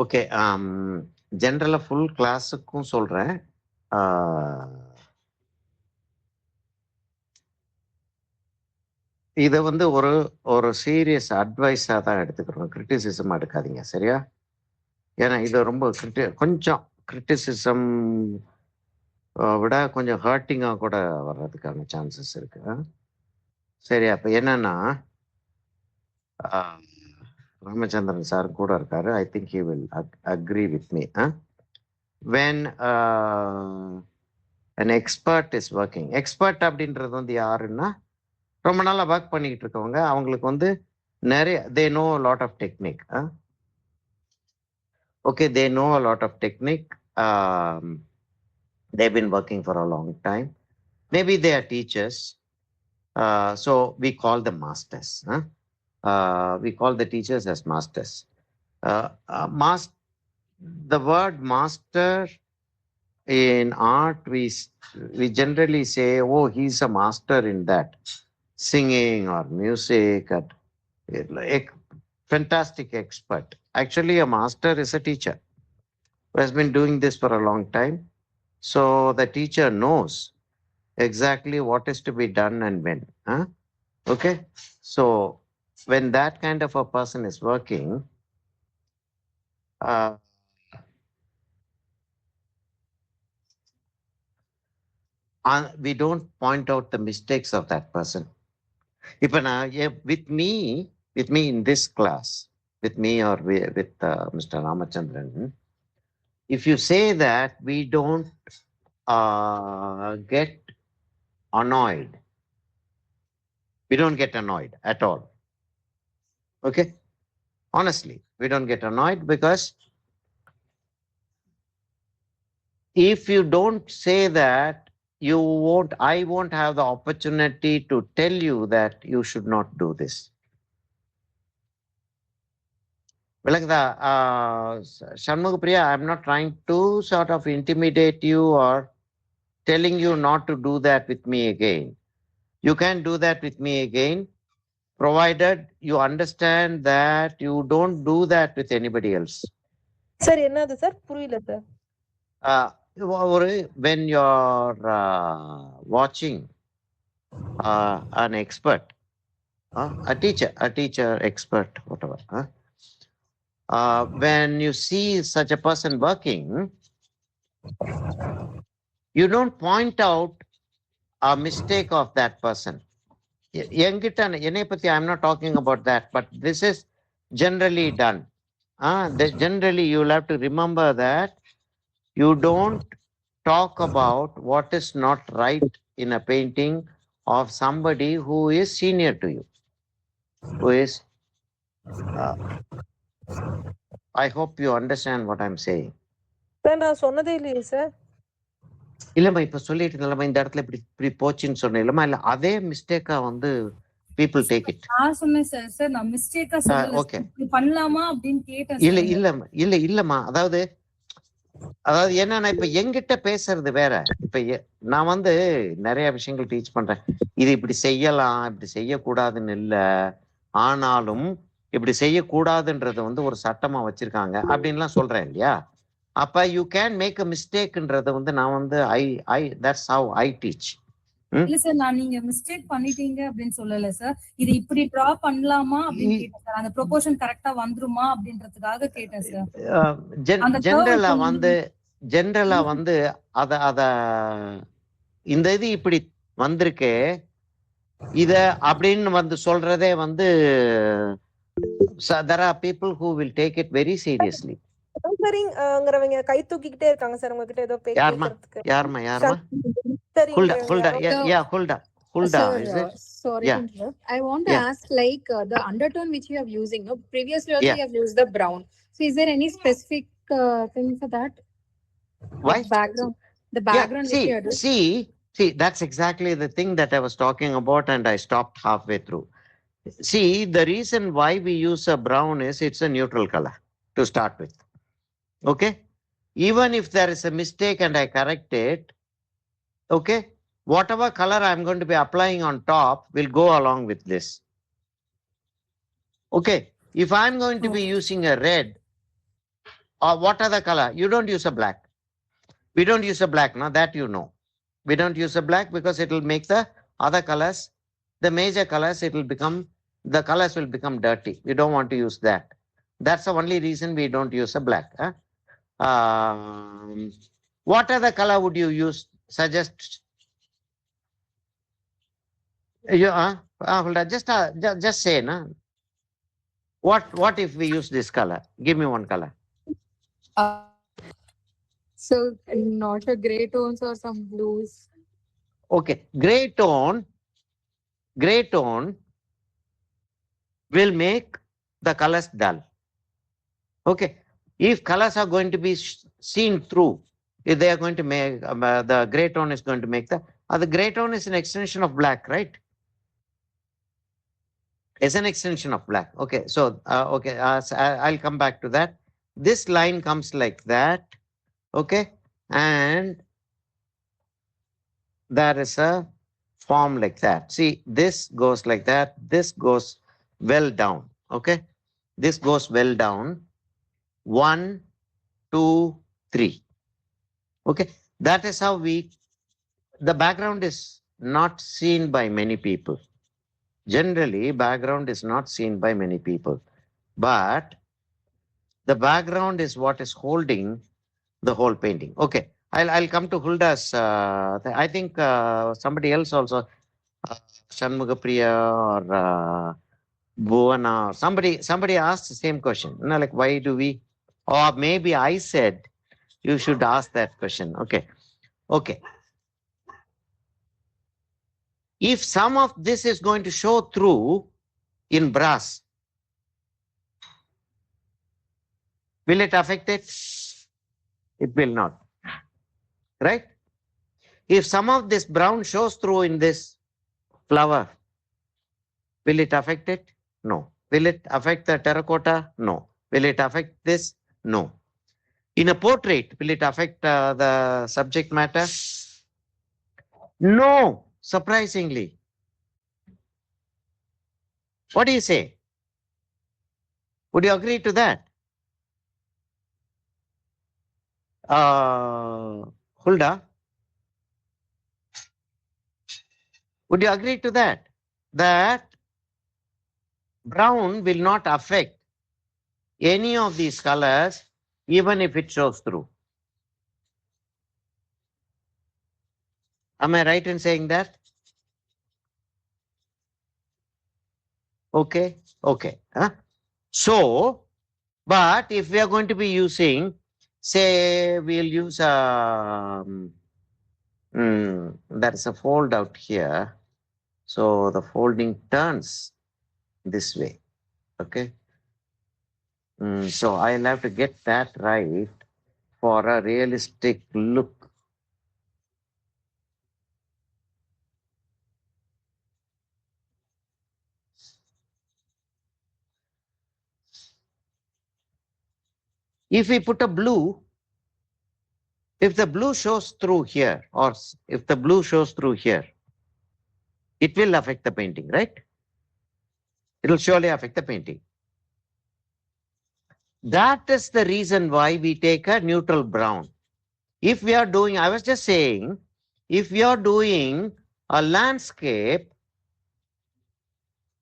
Okay, ஜென்ரலா full கிளாஸுக்கும் சொல்றேன். இதை வந்து ஒரு serious அட்வைஸா தான் எடுத்துக்கிறோம், criticism எடுக்காதீங்க, சரியா? ஏன்னா இது ரொம்ப கொஞ்சம் கிரிட்டிசிசம் விட கொஞ்சம் ஹர்ட்டிங்காக கூட வர்றதுக்கான சான்சஸ் இருக்கு. சரி, அப்போ என்னன்னா ராமச்சந்திரன் சார் கூட இருக்காரு. I think he will agree with me. when an expert is working, expert அப்படின்றது வந்து யாருன்னா ரொம்ப நாளா ஒர்க் பண்ணிக்கிட்டு இருக்கவங்க. அவங்களுக்கு வந்து நிறைய they know a lot of technique. Okay, they know a lot of technique. They've been working for a long time. Maybe they are teachers. So we call them masters. We call the teachers as masters. The word master in art, we generally say, oh, he's a master in that. singing or music, a fantastic expert. Actually, a master is a teacher who has been doing this for a long time. So the teacher knows exactly what is to be done and when. Huh? Okay. So when that kind of a person is working, we don't point out the mistakes of that person. With me in this class, with me or with Mr. Ramachandran, if you say that we don't get annoyed, we don't get annoyed at all. Okay? Honestly, we don't get annoyed because if you don't say that, I won't have the opportunity to tell you that you should not do this. Like the Shanmugapriya, I'm not trying to sort of intimidate you or telling you not to do that with me again. You can do that with me again, provided you understand that you don't do that with anybody else. Sir என்னது sir புரியல sir when you're watching an expert, a teacher, expert, whatever. When you see such a person working, you don't point out a mistake of that person. I'm not talking about that, but this is generally done. Generally, you'll have to remember that you don't talk about what is not right in a painting of somebody who is senior to you, who is I hope you understand what I'm saying. Sir நான் சொன்னதே இல்லையே sir. இல்லம்மா இப்ப சொல்லிட்டு இருந்தலமா இந்த இடத்துல இப்படி போச்சுன்னு சொன்னேன்லமா இல்ல அதே மிஸ்டேக்கா வந்து people take it. நான் சொன்னேன் சார். சார் நான் மிஸ்டேக்கா சொல்லல. ஓகே. இப்படி பண்ணலாமா அப்படினு கேட்டேன் சார். இல்லம்மா அதாவது என்னன்னா இப்ப என்கிட்ட பேசுறது வேற. இப்ப நான் வந்து நிறைய விஷயங்கள் டீச் பண்றேன். இது இப்படி செய்யலாம், இப்படி செய்யக்கூடாதுன்னு இல்ல. ஆனாலும் இப்படி செய்யக்கூடாதுன்றது வந்து ஒரு சட்டமா வச்சிருக்காங்க அப்படின்லாம் சொல்றேன் இல்லையா? அப்ப யூ கேன் மேக் அ மிஸ்டேக்ன்றது வந்து நான் வந்து தட்ஸ் ஹவ் ஐ டீச். இல்ல சார் நான் நீங்க மிஸ்டேக் பண்ணிட்டீங்க அப்படின்னு சொல்லல சார். இது இப்படி டிரா பண்ணலாமா அப்படின்னு கேட்டேன் சார். அந்த ப்ரொபோர்ஷன் கரெக்ட்டா வந்துருமா அப்படின்றதுக்காக கேட்டேன் சார். ஜெனரலா வந்து அத இந்த இது இப்படி வந்திருக்கே இத அப்படின்னு வந்து சொல்றதே வந்து there are people who will take it very seriously. சரிங்கறவங்க கை தூக்கிட்டே இருக்காங்க சார் உங்ககிட்ட ஏதோ பேசிக்கிறதுக்கு. யார்மா Hulda, is it? Sorry, I want to ask like the undertone which you have using. No, previously also you have used the brown. So is there any specific thing for that? Why? The background which you are doing. See, that's exactly the thing that I was talking about, and I stopped halfway through. See, the reason why we use a brown is it's a neutral color to start with. Okay? Even if there is a mistake and I correct it, okay, whatever color I'm going to be applying on top will go along with this. Okay, if I'm going to be using a red, or what other color? You don't use a black. We don't use a black, now that you know. We don't use a black because it will make the other colors, the major colors, the colors will become dirty. We don't want to use that. That's the only reason we don't use a black. What other color would you use? Suggest. Just say, na. What if we use this color? Give me one color. So not a gray tones or some blues. Okay, gray tone will make the colors dull. Okay, if colors are going to be seen through, if they are going to make the gray tone is going to make the gray tone is an extension of black, right? It's an extension of black. Okay, so I'll come back to that. This line comes like that. Okay, and there is a form like that. See, this goes like that. This goes well down. Okay. This goes well down. 1, 2, 3. Okay. That is how the background is not seen by many people. Generally, background is not seen by many people. But the background is what is holding the whole painting. Okay. I'll come to Hulda's. I think somebody else also, Shanmugapriya or Bhuvana, or somebody asked the same question. You know, like why do we? Or maybe I said you should ask that question. Okay. Okay. If some of this is going to show through in brass, will it affect it? It will not. Right? If some of this brown shows through in this flower, will it affect it? No. Will it affect the terracotta? No. Will it affect this? No. In a portrait, will it affect the subject matter? No, surprisingly. What do you say? Would you agree to that? Hulda, would you agree to that? That brown will not affect any of these colors, even if it shows through. Am I right in saying that? Okay, okay. Huh? So, but if we are going to be using, say, we'll use there's a fold out here. So the folding turns this way. Okay. So I'll have to get that right for a realistic look. If we put a blue, if the blue shows through here, or if the blue shows through here, it will affect the painting, right? It will surely affect the painting. That is the reason why we take a neutral brown. If we are doing, I was just saying, if we are doing a landscape,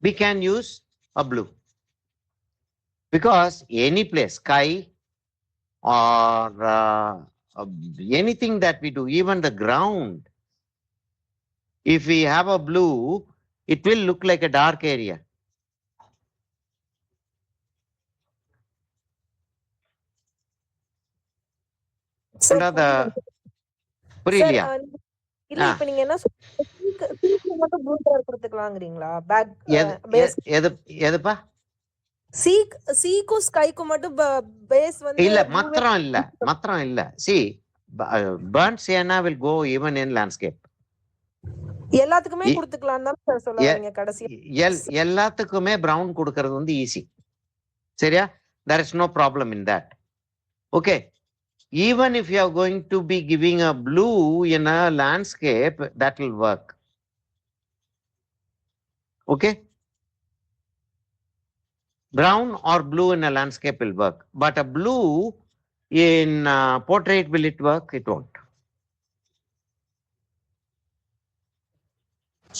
we can use a blue. Because any place, sky or anything that we do, even the ground, if we have a blue, it will look like a dark area. புரியலையா? இல்ல இப்ப நீங்க என்ன மட்டும் blue colour கொடுத்துக்கலாங்கிறீங்களா? Back எதுப்பா? சீக்கும் ஸ்கைக்கும் மட்டும் base வந்து இல்ல மாத்திரம் இல்ல. See, burnt sienna will go even in landscape. எல்லாத்துக்குமே கொடுத்துக்கலாம் தான் சார் சொல்லுவீங்க கடைசி. எல்லாத்துக்குமே பிரவுன் கொடுக்கிறது வந்து ஈஸி. சரியா? There is no problem in that. Okay. Even if you are going to be giving a blue in a landscape, that will work. Okay? Brown or blue in a landscape will work. But a blue in portrait, will it work? It won't.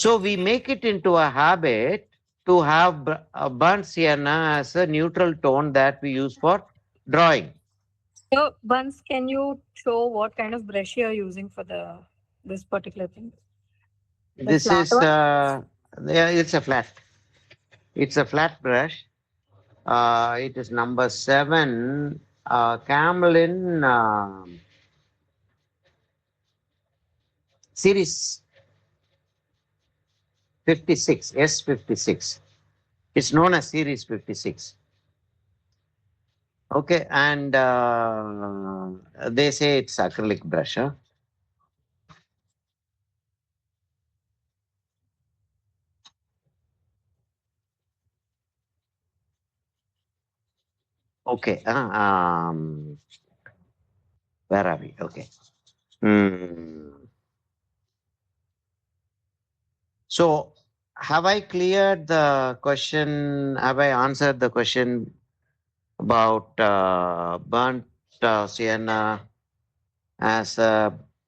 So we make it into a habit to have a burnt sienna as a neutral tone that we use for drawing. So once, can you show what kind of brush you are using for this particular thing? This is it's a flat. It's a flat brush. It is number 7, Camlin series 56, S56. It's known as series 56. Okay, and they say it's acrylic brush. Huh? Okay, where are we? Okay. So have I cleared the question? Have I answered the question about burnt sienna as a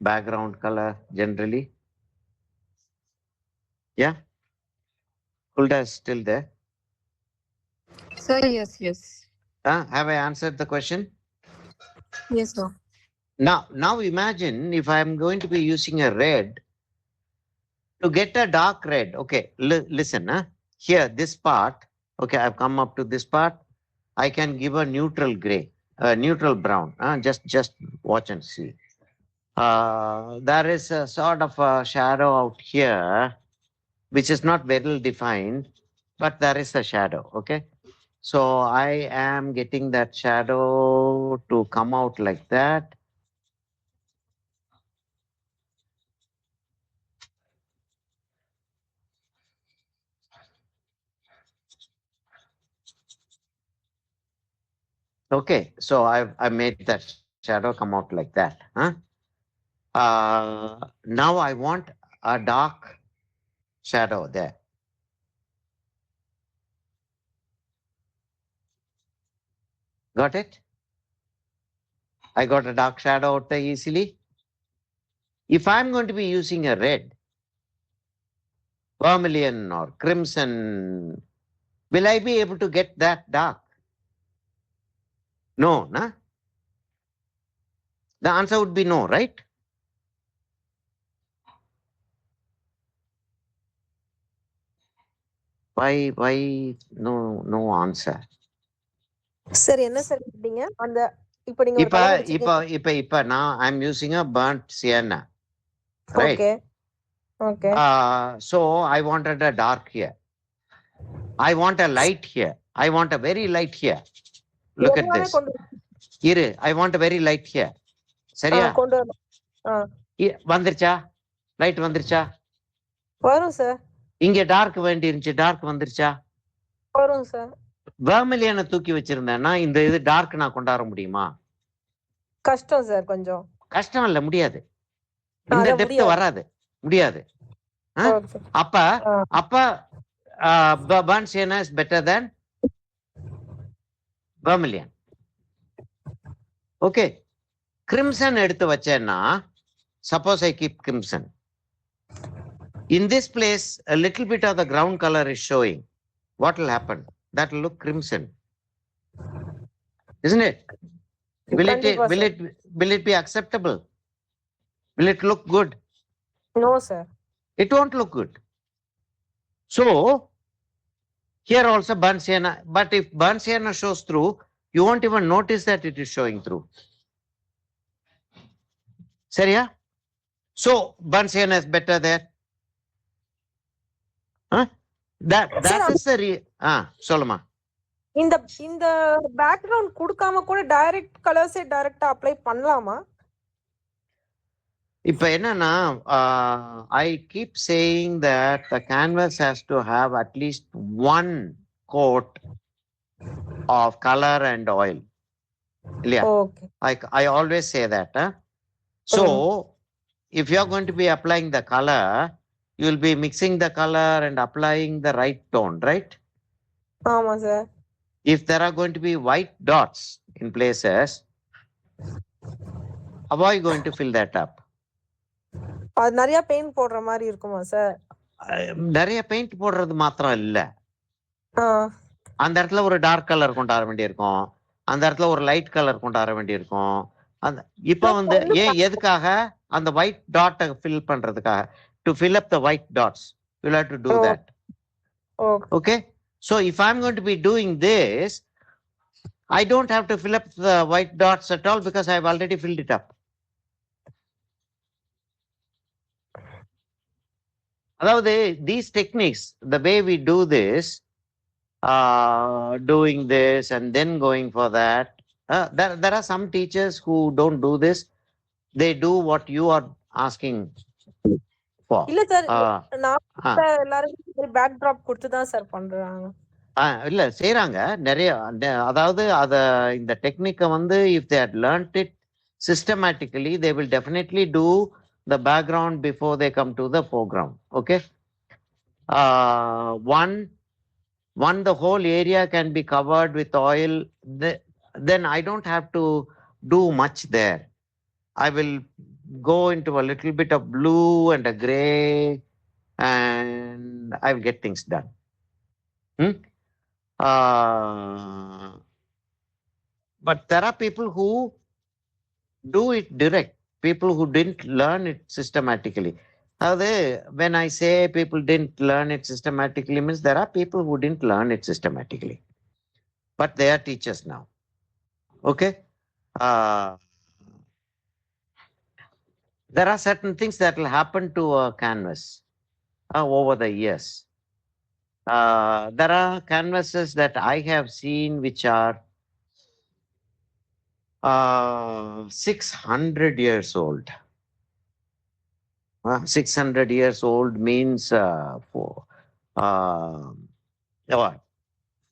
background color generally? Yeah? Hulda is still there. Sir, yes. Have I answered the question? Yes, sir. Now imagine if I'm going to be using a red to get a dark red. Okay, listen. Here, this part. Okay, I've come up to this part. I can give a neutral gray, neutral brown. Just watch and see. There is a sort of a shadow out here, which is not well defined, but there is a shadow. Okay. So I am getting that shadow to come out like that. Okay, so I made that shadow come out like that. Now I want a dark shadow there. Got it? I got a dark shadow out there easily. If I'm going to be using a red, vermilion or crimson, will I be able to get that dark? No, nah? The answer would be no, right? Why no answer? Sir என்ன sir கேட்டீங்க அந்த இப்போ நீங்க ஒரு colour வச்சிருக்கீங்க இப்ப now I'm using a burnt sienna, right? Okay. So I wanted a dark here. I want a light here. I want a very light here. Look at this. Iru, I want a very light here. சரியா? கொண்டு வரணும். வந்துருச்சா? Light வந்துருச்சா? வரும் sir. இங்க dark வேண்டி இருந்துச்சு, dark வந்துருச்சா? வரும் சார். வெர்மிலியனை தூக்கி வச்சிருந்தேன்னா இந்த இது டார்க் நான் கொண்டாட முடியுமா? கஷ்டம் சார் கொஞ்சம். கஷ்டம் இல்ல, முடியாது. இந்த டெப்த் வராது, முடியாது. அப்ப burnt sienna is better than vermilion. Okay. Crimson எடுத்து வச்சேன்னா, suppose I keep crimson. In this place, a little bit of the ground color is showing. What will happen? That will look crimson. Isn't it? Will it be acceptable? Will it look good? No, sir. It won't look good. So, here also burnt sienna, but if burnt sienna shows through, you won't even notice that it is showing through. Seriya? So, burnt sienna is better there. That is the சொல்லுமா. இந்த background கொடுக்காம கூட direct கலர்ஸே டைரக்டா apply பண்ணலாமா? இப்ப என்னன்னா, I keep saying that the canvas has to have at least one coat of color and oil. Yeah. Okay. I always say that. So, if you are going to be applying the color, you will be mixing the color and applying the right tone, right? ஆமா sir. If there are going to be white dots in places, how are you going to fill that up? அது நிறைய paint போடுற மாதிரி இருக்குமா sir? நிறைய paint போடுறது மாத்திரம் இல்ல, அந்த இடத்துல ஒரு டார்க் கலர் கொண்டு வர வேண்டியிருக்கும், அந்த இடத்துல ஒரு லைட் கலர் கொண்டு வர வேண்டியிருக்கும். இப்ப வந்து எதுக்காக அந்த ஒயிட் டாட்டை ஃபில் பண்றதுக்காக, to fill up the white dots, you'll have to do that. Okay, so if I'm going to be doing this, I don't have to fill up the white dots at all because I've already filled it up. அதாவது these techniques, the way we do this, doing this and then going for that, there are some teachers who don't do this. They do what you are asking for. இல்ல sir, நான் எல்லாரும் back drop கொடுத்து தான் sir பண்றாங்க. இல்ல செய்யறாங்க நிறைய. அதாவது அத இந்த டெக்னிக்கை வந்து if they had learnt it systematically, they will definitely do the background before they come to the foreground. Okay, One the whole area can be covered with oil, then I don't have to do much there. I will go into a little bit of blue and a gray, and I will get things done. But there are people who do it direct, people who didn't learn it systematically. When I say people didn't learn it systematically, means there are people who didn't learn it systematically, but they are teachers now. Okay. There are certain things that will happen to a canvas over the years. There are canvases that I have seen which are 600 years old. 600 years old means what?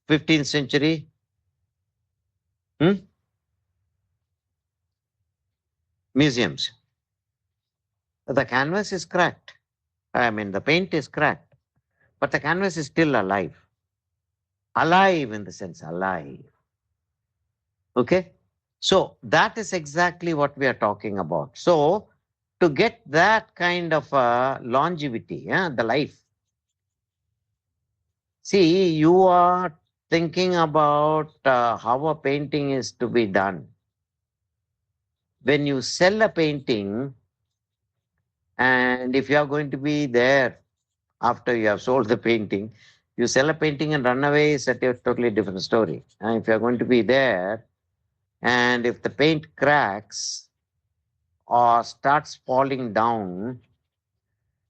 15th century? Museums. The canvas is cracked. I mean, the paint is cracked, but the canvas is still alive. Alive in the sense, alive. Okay? So that is exactly what we are talking about. So to get that kind of longevity, the life. See, you are thinking about how a painting is to be done. When you sell a painting, and if you are going to be there after you have sold the painting, you sell a painting and run away is a totally different story. And if you are going to be there, and if the paint cracks or starts falling down,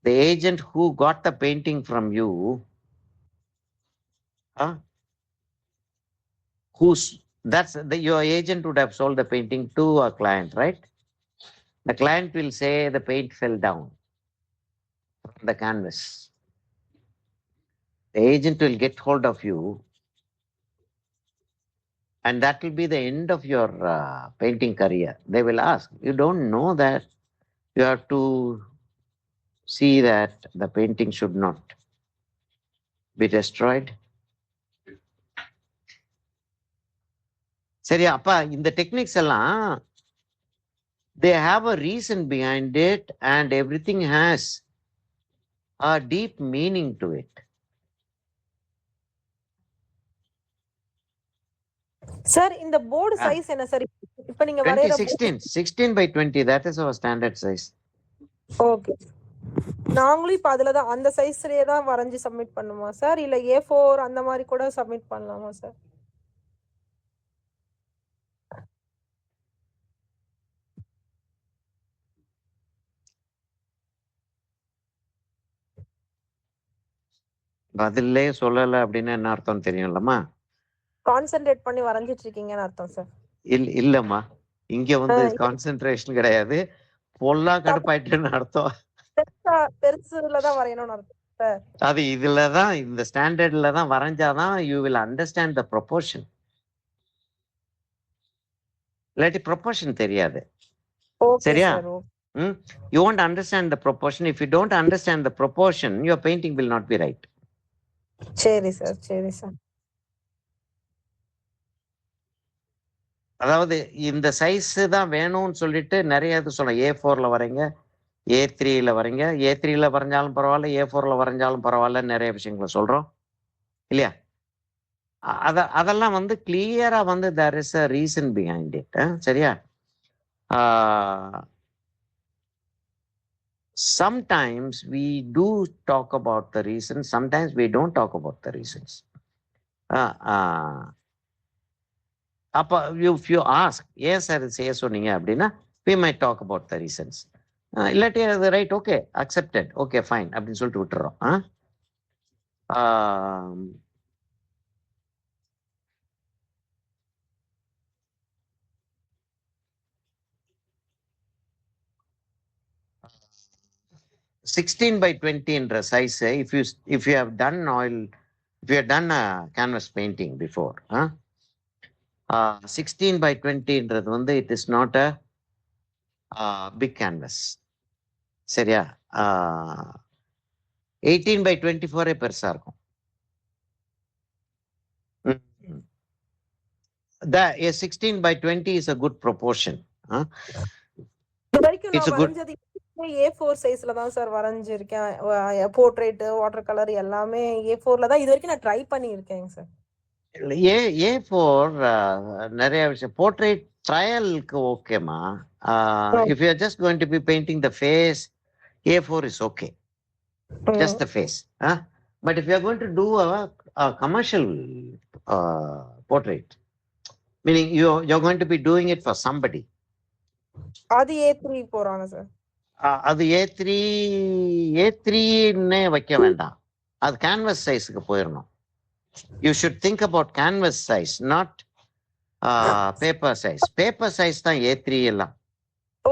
the agent who got the painting from you, your agent would have sold the painting to a client, right? The client will say the paint fell down from the canvas. The agent will get hold of you, and that will be the end of your painting career. They will ask, you don't know that you have to see that the painting should not be destroyed. சரியா அப்பா இந்த techniques எல்லாம் they have a reason behind it, and everything has a deep meaning to it. Sir, in the board size என்ன sir? இப்போ நீங்க 16 by 20, that is our standard size. Okay. நாங்களும் இப்போ அதுல தான் அந்த சைஸ்லயே தான் வரைஞ்சி சப்மிட் பண்ணுமா சார், இல்ல A4 அந்த மாதிரி கூட சப்மிட் பண்ணலாமா சார்? பதிலே சொல்லல அப்படின்னு என்ன அர்த்தம் தெரியும்லமா? கான்சென்ட்ரேட் பண்ணி வரைஞ்சிட்டு இருக்கீங்கன்னு அர்த்தம் சார். இல்லம்மா, இங்க வந்து கான்சென்ட்ரேஷன் கிடையாது, பொல்லா கடுப்பாயிட்டுன்னு அர்த்தம். பெருசுல தான் வரையணும்னு அர்த்தம் சார். அது இதுலதான், இந்த ஸ்டாண்டர்ட்ல தான் வரைஞ்சாதான் you will understand the proportion. இல்லாட்டி ப்ரொபோர்ஷன் தெரியாது. சரியா? You won't understand the proportion. If you don't understand the proportion, your painting will not be right. சரி சார், சரி சார். அதாவது இந்த சைஸ் தான் வேணும்னு சொல்லிட்டு நிறைய இது சொல்ல, A4ல வரைங்க, A3ல வரைங்க, A3ல வரைஞ்சாலும் பரவாயில்ல, A4ல வரைஞ்சாலும் பரவாயில்ல, நிறைய விஷயங்களை சொல்றோம் இல்லையா? அதெல்லாம் வந்து கிளியரா வந்து there is a reason behind it. சரியா? Sometimes we do talk about the reasons, sometimes we don't talk about the reasons. If you ask, yes sir, say சொன்னீங்க அப்படின்னா we might talk about the reasons. இல்லாட்டி அது right, okay, accepted, okay fine அப்படின்னு சொல்லிட்டு விட்டுறோம். (16 by 20) என்ற size, if you have done a canvas painting before, 16 by 20 என்றது வந்து it is not a big canvas. சரியா? 18/24 பெருசா இருக்கும். The 16/20 is a good proportion. இது வரைக்கும் It's நான் a good. வரைஞ்சது A4 சைஸ்ல தான் சார் வரைஞ்சிருக்கேன். போர்ட்ரேட், வாட்டர் கலர் எல்லாமே A4ல தான் இது வரைக்கும் நான் ட்ரை பண்ணியிருக்கேன் சார். A4 நிறைய விஷயம் போர்ட்ரேட் ட்ரையலுக்கு ஓகேமா. If you are just going to be painting the face, A4 is okay. Just the face. But if you are going to do a commercial portrait, meaning you're going to be doing it for somebody, அது A3 போறாங்க sir. அது A3ன்னே வைக்க வேண்டாம். அது canvas சைஸ்க்கு போயிடணும். You should think about canvas size, not paper size. Paper size தான் A3 எல்லாம்.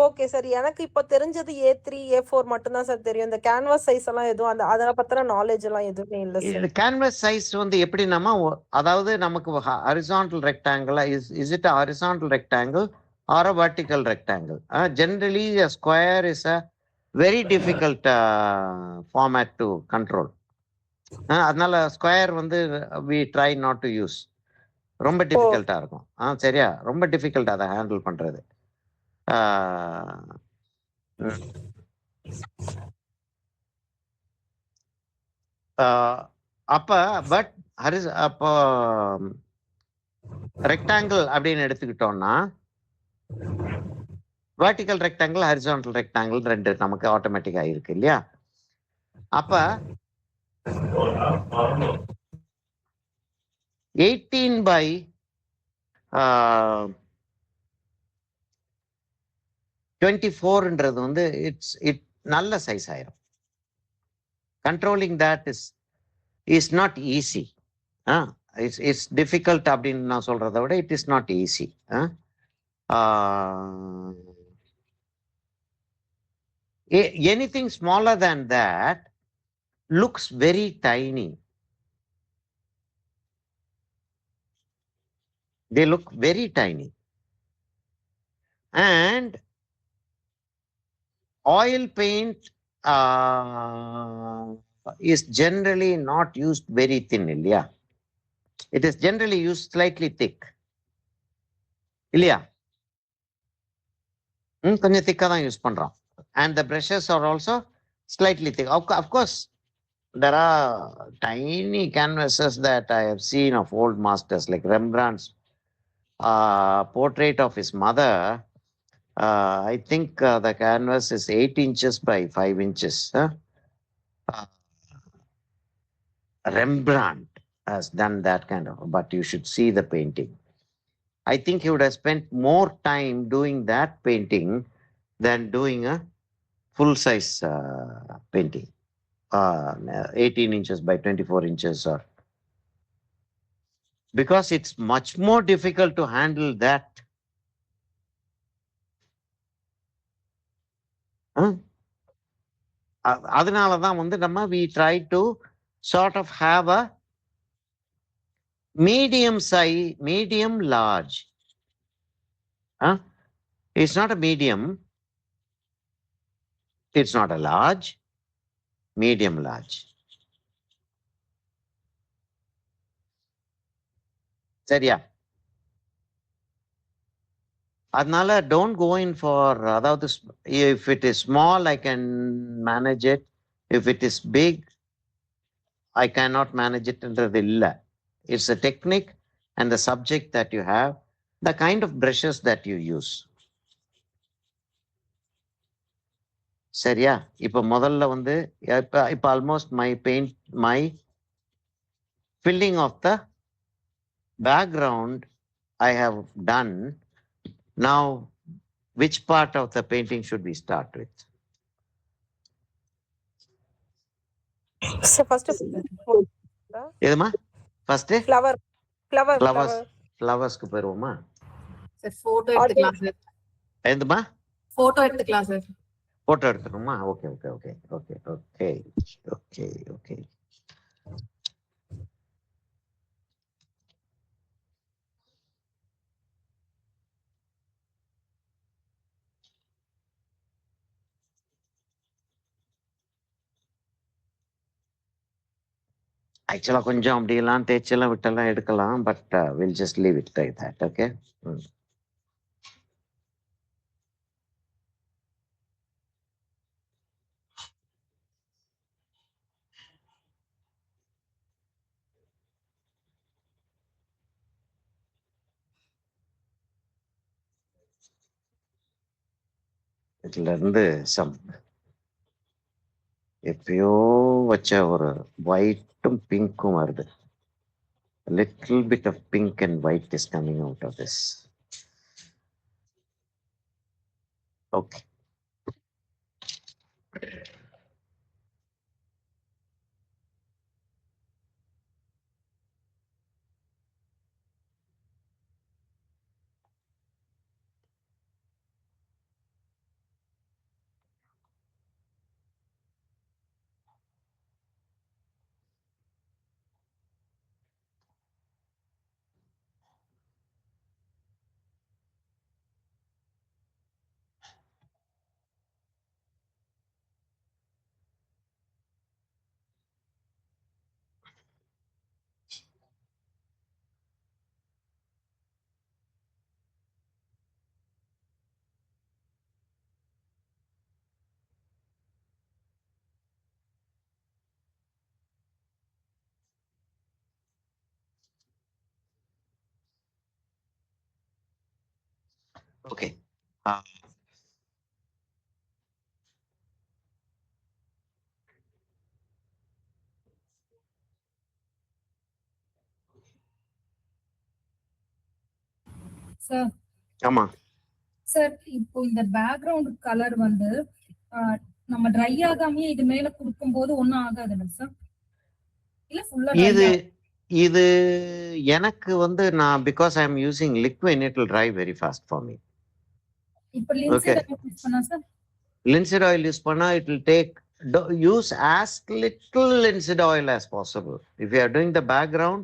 Okay sir. எனக்கு இப்ப தெரிஞ்சது A3, A4 மட்டும் தான் சார் தெரியும். இந்த கேன்வாஸ் சைஸ் எல்லாம் எதுவும் அத பத்தின நாலேஜ் எல்லாம் எதுவுமே இல்ல சார். கேன்வஸ் சைஸ் வந்து எப்படின்னா, அதாவது நமக்கு horizontal rectangle, is it a horizontal rectangle or a vertical rectangle? Generally a square is a very difficult format to control. அதனால ஸ்கொயர் வந்து we try not to use. ரொம்ப டிஃபிகல்ட்டா இருக்கும். சரியா, ரொம்ப டிஃபிகல்ட் அதை ஹேண்டில் பண்றது. அப்ப பட் அப்போ ரெக்டாங்கிள் அப்படின்னு எடுத்துக்கிட்டோம்னா வெர்டிக்கல் ரெக்டாங்கிள், ஹரிசான்டல் ரெக்டாங்கிள் ரெண்டு நமக்கு ஆட்டோமேட்டிக்கா இருக்கு இல்லையா? அப்ப 18/24ன்றது வந்து இட் நல்ல சைஸ் ஆயிரும். Controlling that is not easy. It's difficult அப்படின்னு நான் சொல்றதை விட it is not easy. Anything smaller than that looks very tiny. They look very tiny. And oil paint is generally not used very thin, இல்லையா? It is generally used slightly thick. இல்லையா? கொஞ்சம் திக்கா தான் use பண்றோம். And the brushes are also slightly thick. Of course, there are tiny canvases that I have seen of old masters like Rembrandt's portrait of his mother. I think the canvas is 8 inches by 5 inches. Rembrandt has done that kind of, but you should see the painting. I think he would have spent more time doing that painting than doing a full-size painting. 18 inches by 24 inches, or because it's much more difficult to handle that. அதனாலதான் வந்து நம்ம we try to sort of have a medium size, medium large. It's not a medium, it's not a large, medium large. சரியா? அதனால don't go in for, அதாவது if it is small I can manage it, if it is big I cannot manage it என்றது இல்ல. It's a technique and the subject that you have, the kind of brushes that you use. சரியா? இப்ப முதல்ல வந்து இப்ப almost my filling of the background I have done. Now, which part of the painting should we start with? So first எதுமா? First ஃப்ளவர்ஸ்க்கு போயிருவோமா? Sir photo எடுத்துக்கலாம் sir. எதுமா? போட்டோ எடுத்துக்கலாம் சார். போட்டோ எடுத்துக்கணுமா? Okay okay okay okay okay okay okay. ஆக்சுவலா கொஞ்சம் அப்படியெல்லாம் தேய்ச்செல்லாம் விட்டெல்லாம் எடுக்கலாம், but will just leave it like that. Okay. இதுல இருந்து எப்பயோ வச்ச ஒரு ஒயிட்டும் பிங்க்கும் வருது. Little bit of pink and white is coming out of this. Okay. Okay. Sir ஆமா சார், இப்போ இந்த பேக்ரவுண்ட் கலர் வந்து நம்ம ட்ரை ஆகாமயே இது மேல கொடுக்கும்போது ஒண்ணும் ஆகாதுல்ல சார்? இல்ல ஃபுல்லா இது எனக்கு வந்து நான் because I am using liquid, it will dry very fast for me. இப்போ லின்சைட் யூஸ் பண்ணா sir? Linseed oil use panna, it will take, use as little linseed oil as possible. If you are doing the background,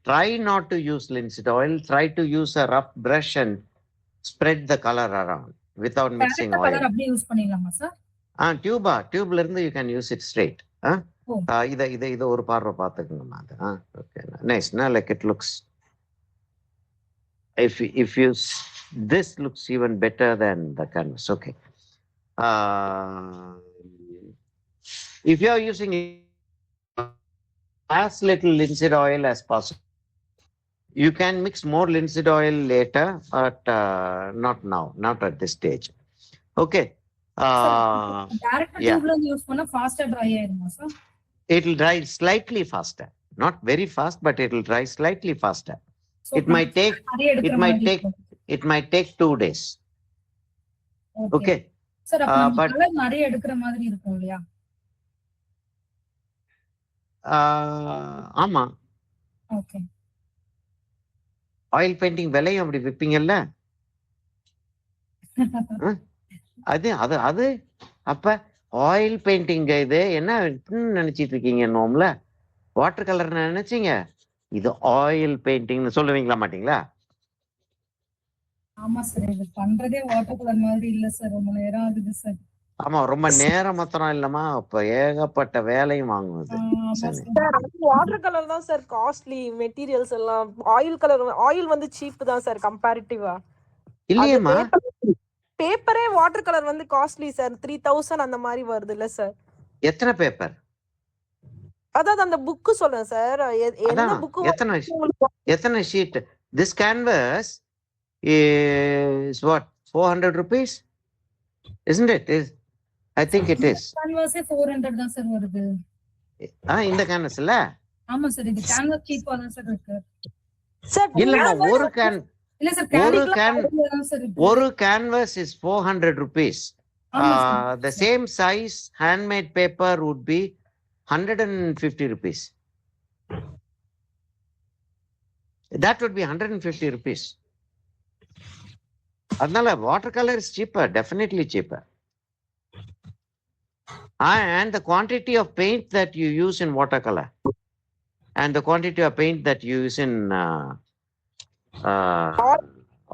try not to use linseed oil. Try to use a rough brush and spread the color around without mixing oil. Color அப்படியே use பண்ணிடலாமா sir? tube ல இருந்து you can use it straight. இத ஒரு பார்வை பார்த்துக்கணுமா அது? Okay, nice. Like it looks, if you this looks even better than the canvas. Okay. If you are using as little linseed oil as possible, you can mix more linseed oil later, but not now, not at this stage. Okay. Direct tube la use panna faster dry ஆயிருமா sir? It will dry slightly faster, not very fast, but it will dry slightly faster. So it might take 2 days. Okay. Sir, but color நிறைய எடுக்கிற மாதிரி இருக்கும் இல்லையா? ஆமா. Okay. Oil painting விலையும் அப்படி விப்பீங்கல்ல? அது அப்ப ஆயில் பெயிண்டிங் இது என்ன நினைச்சிட்டு இருக்கீங்க? நோம்ல வாட்டர் கலர் நினைச்சீங்க, இது ஆயில் பெயிண்டிங்னு சொல்லுவீங்களா மாட்டீங்களா? ஆமா சார், இது பண்றதே வாட்டர் கலர் மாதிரி இல்ல சார், ரொம்ப நேரம் ஆகுது சார். ஆமா, ரொம்ப நேரம் மாத்திரம் இல்லமா, அப்ப ஏகப்பட்ட வேலையும் வாங்குவது. வாட்டர் கலர் தான் சார் காஸ்ட்லி மெட்டீரியல்ஸ் எல்லாம். ஆயில் வந்து சீப் தான் சார் கம்பேரிட்டிவா. இல்லையேமா, பேப்பரே வாட்டர் கலர் வந்து காஸ்ட்லி சார். 3000 அந்த மாதிரி வருது இல்ல சார்? எத்தனை பேப்பர்? அதாவது அந்த புக் சொல்றேன் சார். என்ன புக்? எத்தனை sheet? This canvas is what, 400 rupees, isn't it? I think it is. Canvas 400 தான் சார் வருது. இந்த canvas இல்ல? ஆமா சார், இது canvas cheap-ஆ தான் சார் இருக்கு. சார் இல்ல, ஒரு canvas is 400 rupees. The same size handmade paper would be 150 rupees. That would be 150 rupees. Adnala watercolor is cheaper, definitely cheaper. And the quantity of paint that you use in watercolor and the quantity of paint that you use in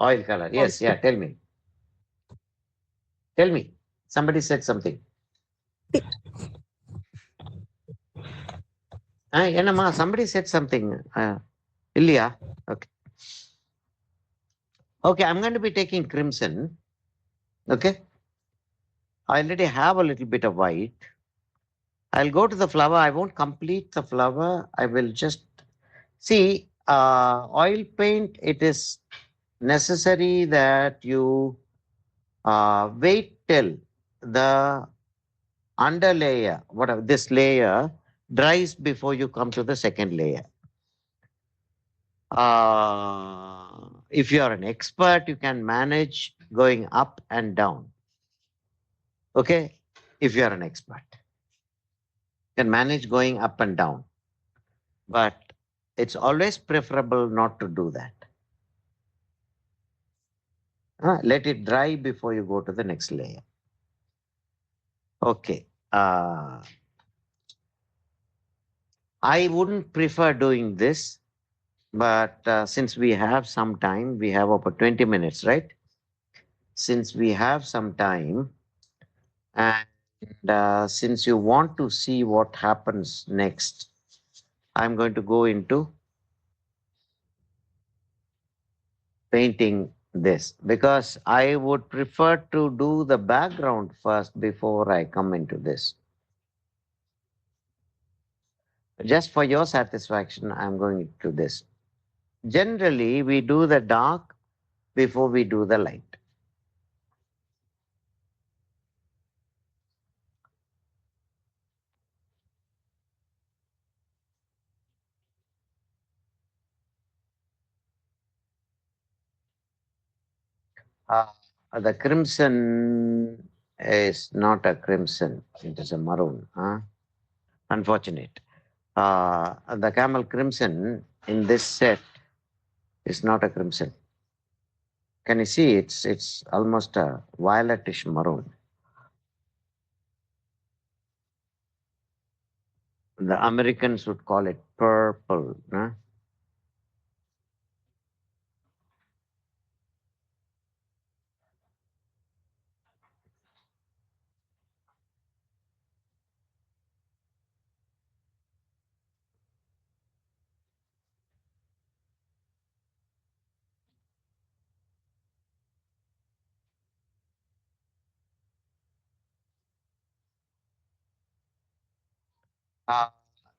oil color. Yes, yeah, tell me. Somebody said something. Enama, somebody said something. Ilya. Okay. Okay, I'm going to be taking crimson. Okay. I already have a little bit of white. I'll go to the flower. I won't complete the flower. I will just see oil paint. It is necessary that you wait till the under layer, whatever this layer, dries before you come to the second layer. If you are an expert, you can manage going up and down. Okay, if you are an expert, you can manage going up and down. But it's always preferable not to do that. Let it dry before you go to the next layer. Okay. I wouldn't prefer doing this, but since we have some time, we have about 20 minutes, right? Since we have some time, and since you want to see what happens next, I'm going to go into painting this because I would prefer to do the background first before I come into this. Just for your satisfaction, I'm going to this. Generally, we do the dark before we do the light. The crimson is not a crimson, it is a maroon. Unfortunate. The camel crimson in this set is not a crimson. Can you see? It's almost a violetish maroon. The Americans would call it purple.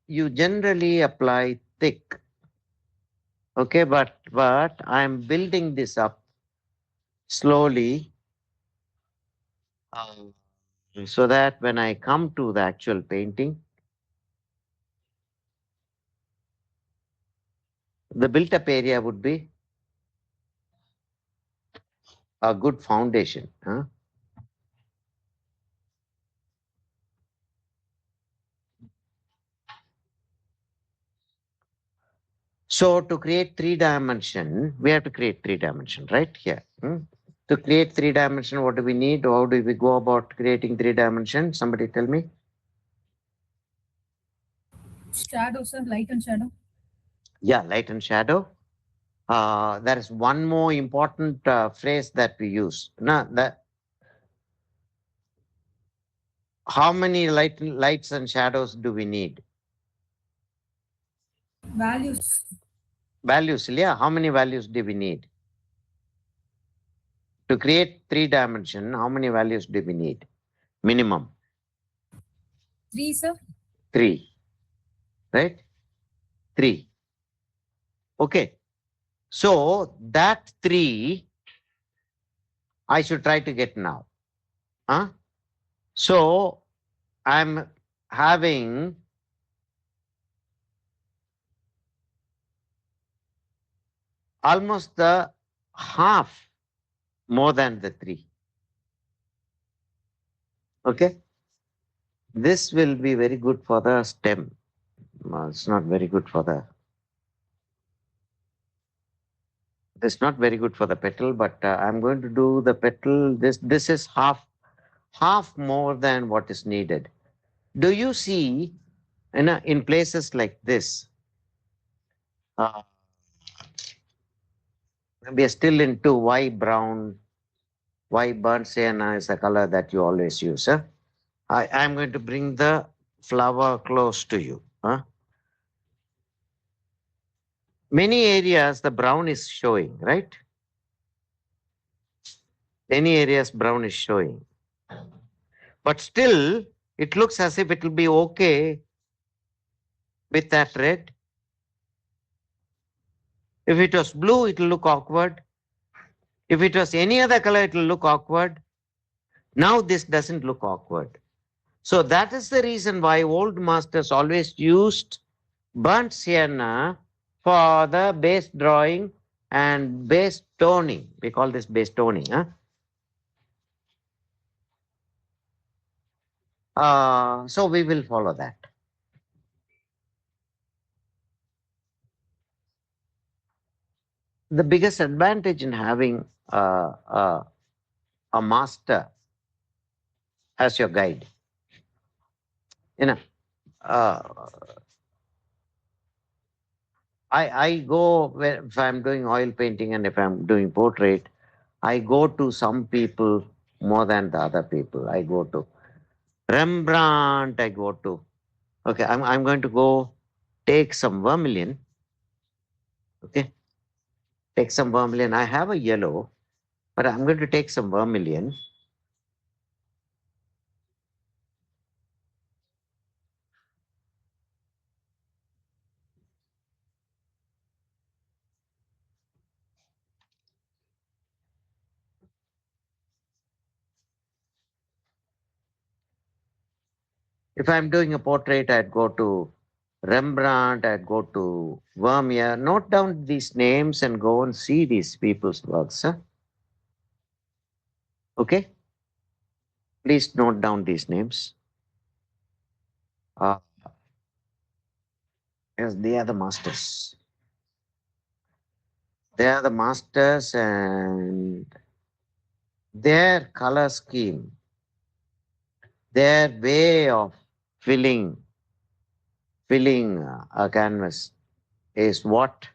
You generally apply thick. Okay, but I'm building this up slowly so that when I come to the actual painting, the built up area would be a good foundation. So to create 3-dimension, we have to create 3-dimension right here. To create 3-dimension, what do we need? How do we go about creating 3-dimension? Somebody tell me. Shadow, sir, light and shadow. Yeah, light and shadow. There is one more important phrase that we use. How many lights and shadows do we need? Values. Values, yeah. How many values do we need? To create 3-dimension, how many values do we need? Minimum. 3, sir. 3. Right? 3. Okay. So that 3, I should try to get now. So I'm having almost the half more than the 3. Okay. This will be very good for the stem. It's not very good for the. It's not very good for the petal, but I'm going to do the petal. This is half more than what is needed. Do you see in places like this? We are still into why brown, why burnt sienna is the color that you always use. I'm going to bring the flower close to you. Many areas the brown is showing, right? Many areas brown is showing. But still, it looks as if it will be okay with that red. If it was blue, it will look awkward. If it was any other color, it will look awkward. Now this doesn't look awkward. So that is the reason why old masters always used burnt sienna for the base drawing and base toning. We call this base toning. Huh? So we will follow that. The biggest advantage in having a master as your guide, uh, I go if I'm doing oil painting and if I'm doing portrait, I go to some people more than the other people. I go to Rembrandt. I go to I'm going to go take some vermilion. Okay, take some vermilion. I have a yellow, but I'm going to take some vermilion. If I'm doing a portrait, I'd go to Rembrandt, I'd go to Vermeer. Note down these names and go and see these people's works. Huh? Okay? Please note down these names. Yes, they are the masters. They are the masters, and their color scheme, their way of filling a canvas is what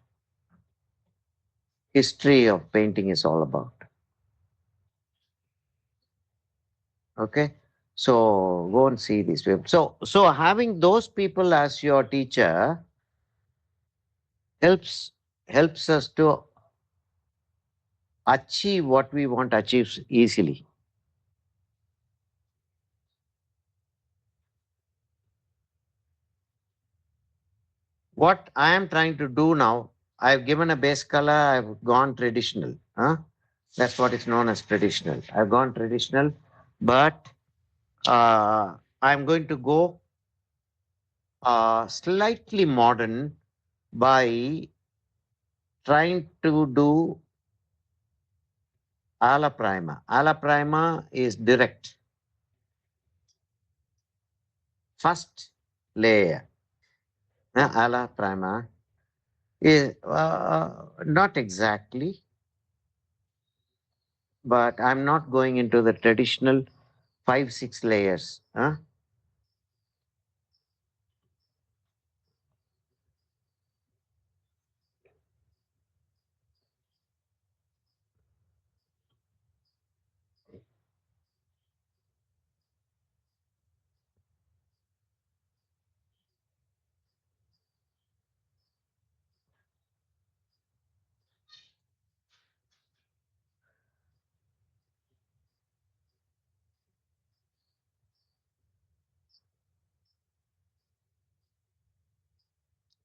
history of painting is all about. Okay, so go and see these people. So having those people as your teacher helps us to achieve what we want to achieve easily. What I am trying to do now, I've given a base color, I've gone traditional. Huh? That's what is known as traditional. I've gone traditional, but I'm going to go slightly modern by trying to do alla prima. Alla prima is direct. First layer. Alla prima is not exactly, but I'm not going into the traditional 5-6 layers. Huh?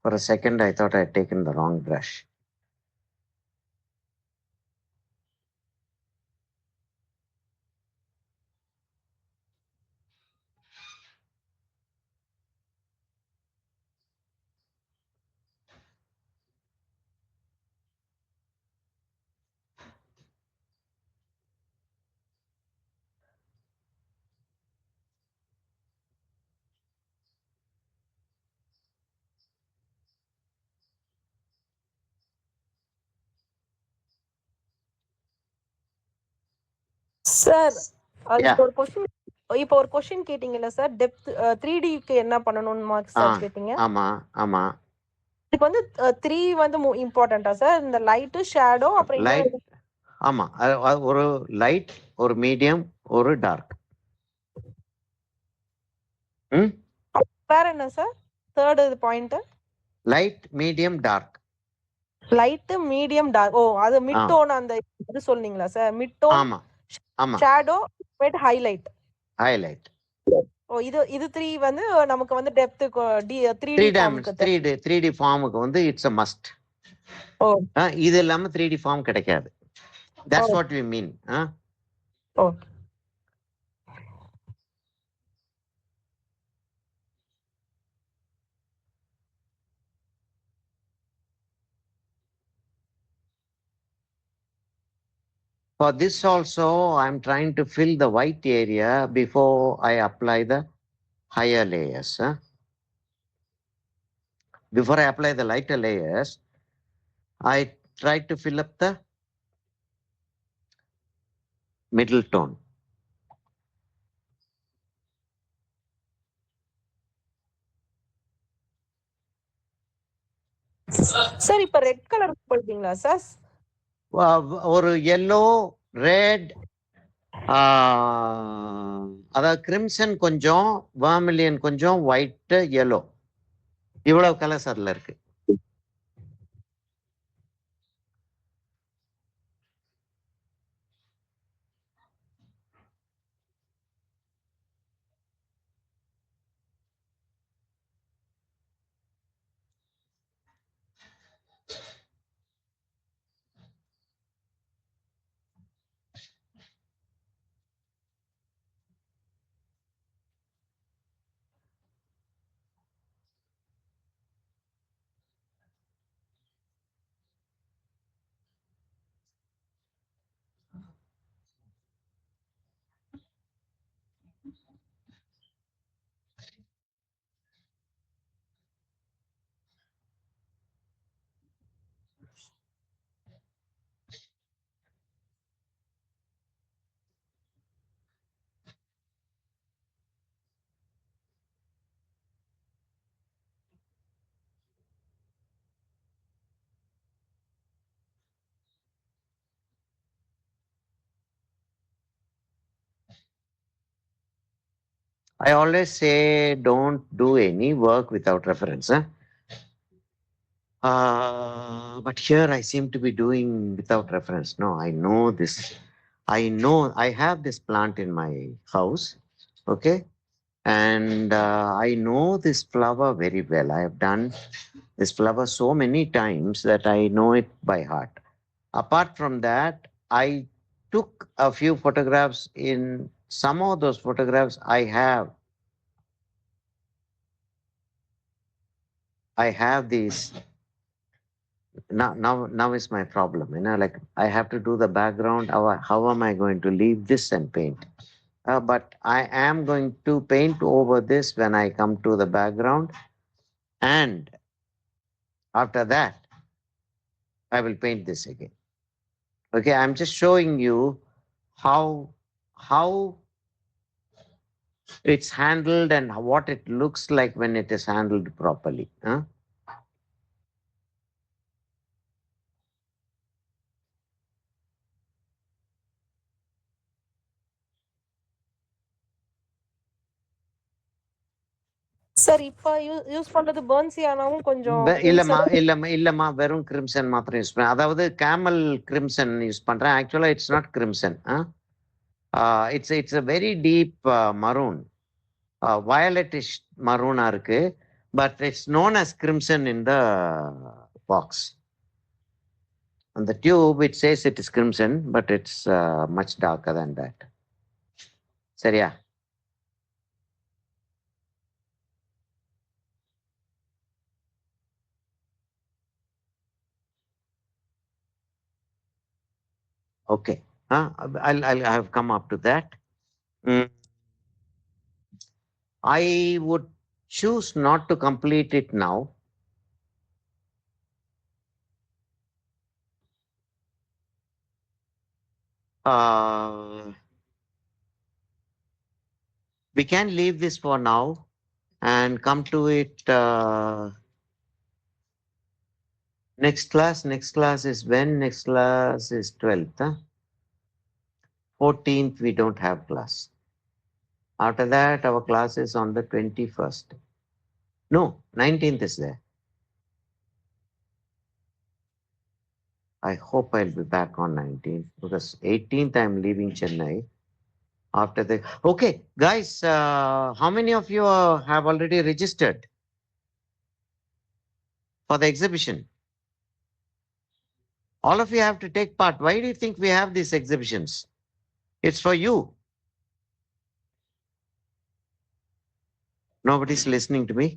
For a second, I thought I'd taken the wrong brush. Sir Yeah. இப்போ ஒரு question கேட்டீங்கல்ல sir, depth 3Dக்கு என்ன பண்ணணும்னு mark sir கேட்டீங்க. ஆமா. இதுக்கு வந்து 3 வந்து இம்பார்ட்டன்ட்டா சார்? இந்த லைட், ஷேடோ, அப்புறம் லைட். ஆமா, ஒரு லைட், ஒரு மீடியம், ஒரு டார்க். வேற என்ன sir third point? Light, medium, dark. Light medium dark. ஓ அது மிட் டோன் அந்த இது சொன்னீங்களா சார்? மிட் டோன், ஆமா ஆமா ஷேடோ, ஹைலைட். ஹைலைட். ஓ இது 3 வந்து நமக்கு வந்து டெப்த் 3D 3 ஃபார்முக்கு. 3D ஃபார்முக்கு வந்து இட்ஸ் a must. ஓ இது இல்லாம 3D ஃபார்ம் கிடைக்காது. That's what we mean. Okay. For this also, I'm trying to fill the white area before I apply the higher layers. Before I apply the lighter layers, I try to fill up the middle tone. Sir இப்ப red colour போடுவீங்களா sir? ஒரு yellow, red, அதாவது crimson கொஞ்சம், vermilion கொஞ்சம், white, yellow, இவ்வளவு colours அதுல இருக்கு. I always say don't do any work without reference. But here I seem to be doing without reference. No, I know this. I know I have this plant in my house. Okay. And I know this flower very well. I have done this flower so many times that I know it by heart. Apart from that, I took a few photographs. In some of those photographs, I have these. Now is my problem. Like I have to do the background. How am I going to leave this and paint? But I am going to paint over this when I come to the background, and after that, I will paint this again. Okay, I'm just showing you how it's handled and what it looks like when it is handled properly. Sir இப்ப use பண்றது பர்ன்சியானாவும் கொஞ்சம் இல்லம்மா வெறும் crimson மாத்திரம் use பண்ணேன். அதாவது camel crimson use பண்றேன். ஆக்சுவலா it's not crimson. It's a very deep maroon, violetish maroon இருக்கு, but it's known as crimson in the box. On the tube it says it is crimson, but it's much darker than that. சரியா? Okay. I'll have come up to that. I would choose not to complete it now. We can leave this for now and come to it next class. Next class is when? Next class is 12th. 14th we don't have class. After that our class is on the 21st. No, 19th is there. I hope I'll be back on 19th because 18th I'm leaving Chennai. After the okay, guys, how many of you have already registered for the exhibition? All of you have to take part. Why do you think we have these exhibitions? It's for you. Nobody's listening to me.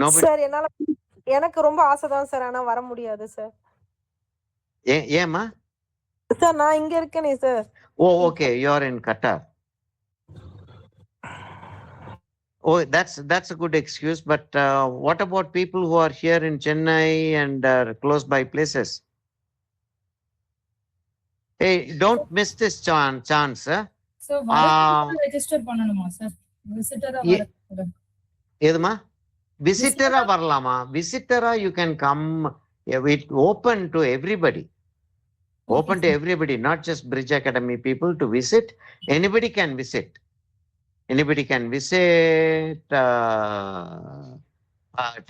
Nobody. Sir எனக்கு ரொம்ப ஆசைதான் sir, ஆனா வர முடியாது sir. ஏமா? Sir நான் இங்க இருக்கேனே sir. Oh, okay, you're in Qatar. Oh, that's a good excuse. But what about people who are here in Chennai and close by places? Hey, don't miss this chance. So, register பண்ணனுமா sir? விசிட்டரா வர. ஏதுமா? விசிட்டரா வரலாமா? விசிட்டரா you can come. It open to everybody. Open to everybody, not just Bridge Academy people to visit. Anybody can visit. Anybody can visit,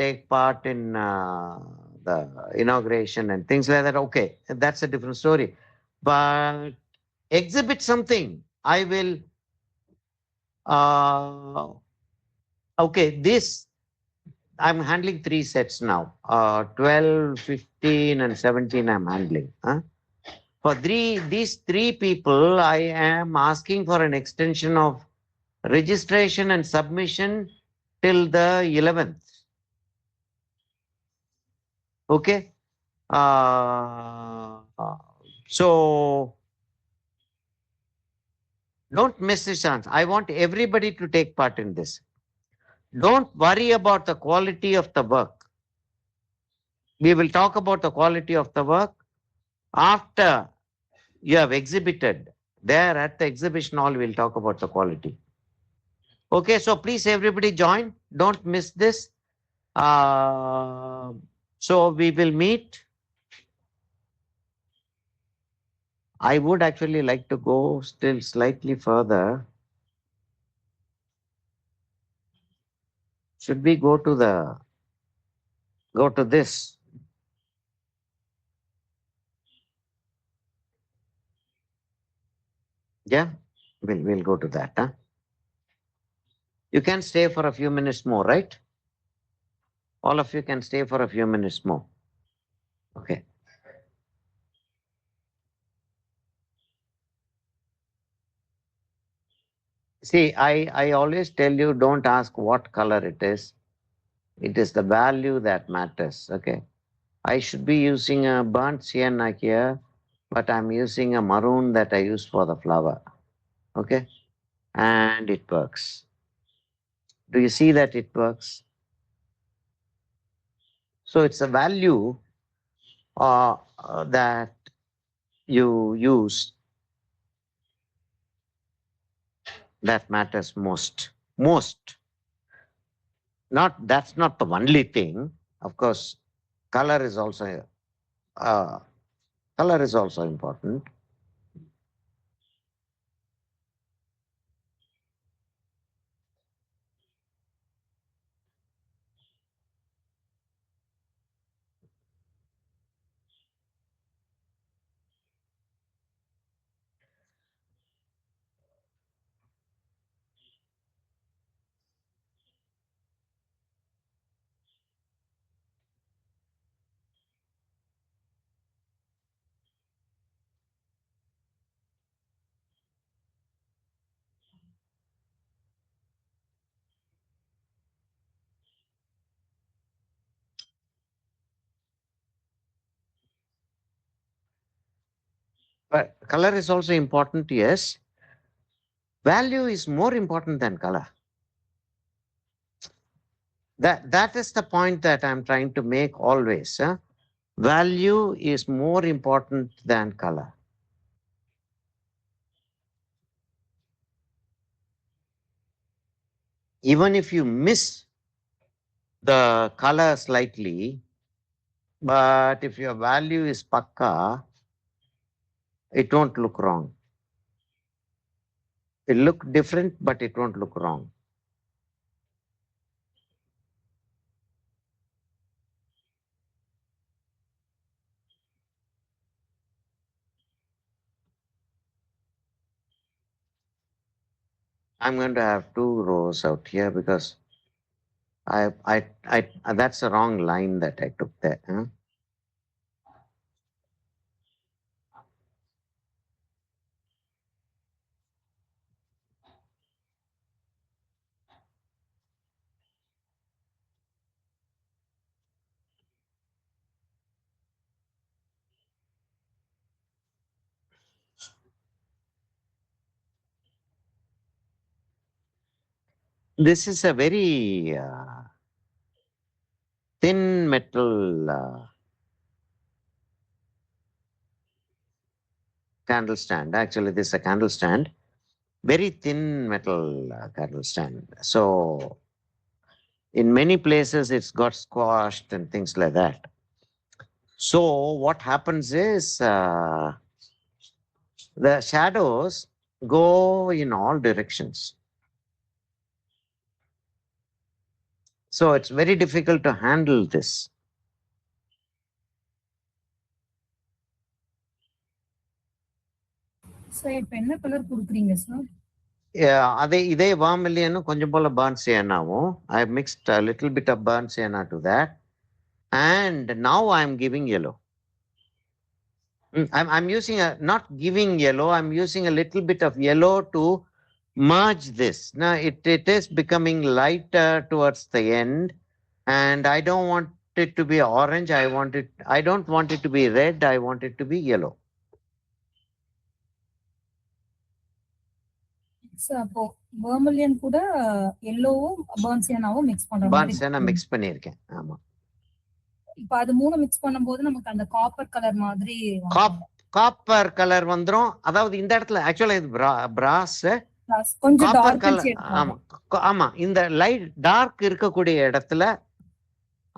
take part in the inauguration and things like that. Okay, that's a different story. But exhibit something. I will. Okay, this I'm handling 3 sets now. 12, 15, and 17. I'm handling. For these 3 people, I am asking for an extension of registration and submission till the 11th. Okay. So don't miss the chance. I want everybody to take part in this. Don't worry about the quality of the work. We will talk about the quality of the work after you have exhibited. There at the exhibition hall, we'll talk about the quality. Okay, so please everybody join. Don't miss this. So we will meet. I would actually like to go still slightly further. Should we go to this? Yeah, we'll go to that. You can stay for a few minutes more, right? All of you can stay for a few minutes more. Okay. See, I always tell you, don't ask what color it is. It is the value that matters. Okay. I should be using a burnt sienna here, but I'm using a maroon that I used for the flower. Okay. And it works. Do you see that it works? So it's a value that you use that matters most. That's not the only thing. Of course, color is also important. But color is also important, yes. Value is more important than color. That is the point that I'm trying to make always. Value is more important than color. Even if you miss the color slightly, but if your value is pakka, it won't look wrong. It'll look different, but it won't look wrong. I'm going to have 2 rows out here because that's the wrong line that I took there. Huh? This is a very thin metal candle stand. Actually, this is a candle stand, very thin metal candle stand. So in many places, it's got squashed and things like that. So what happens is the shadows go in all directions. So it's very difficult to handle this. Sir இப்போ என்ன colour கொடுக்குறீங்க sir? இதே vermilion கொஞ்சம் போல burnt sienna ஆகும். I have mixed a little bit of burnt sienna to that, and now I am giving yellow. I'm using not giving yellow. I'm using a little bit of yellow to merge this. Now it is becoming lighter towards the end, and I don't want it to be orange. I don't want it to be red. I want it to be yellow. Sir அப்போ vermilion கூட yellowவும் burnt siennaவும் mix பண்ற burnt மாதிரி sienna mix பண்ணிருக்கேன். ஆமா. இப்போ அது மூணு mix பண்ணும்போது நமக்கு அந்த காப்பர் கலர் மாதிரி காப்பர் கலர் வந்துரும். அதாவது இந்த இடத்துல ஆக்சுவலா இது பிராஸ் கொஞ்சம் டார்க் ஷேட். ஆமா ஆமா, இந்த லைட் டார்க் இருக்கக்கூடிய இடத்துல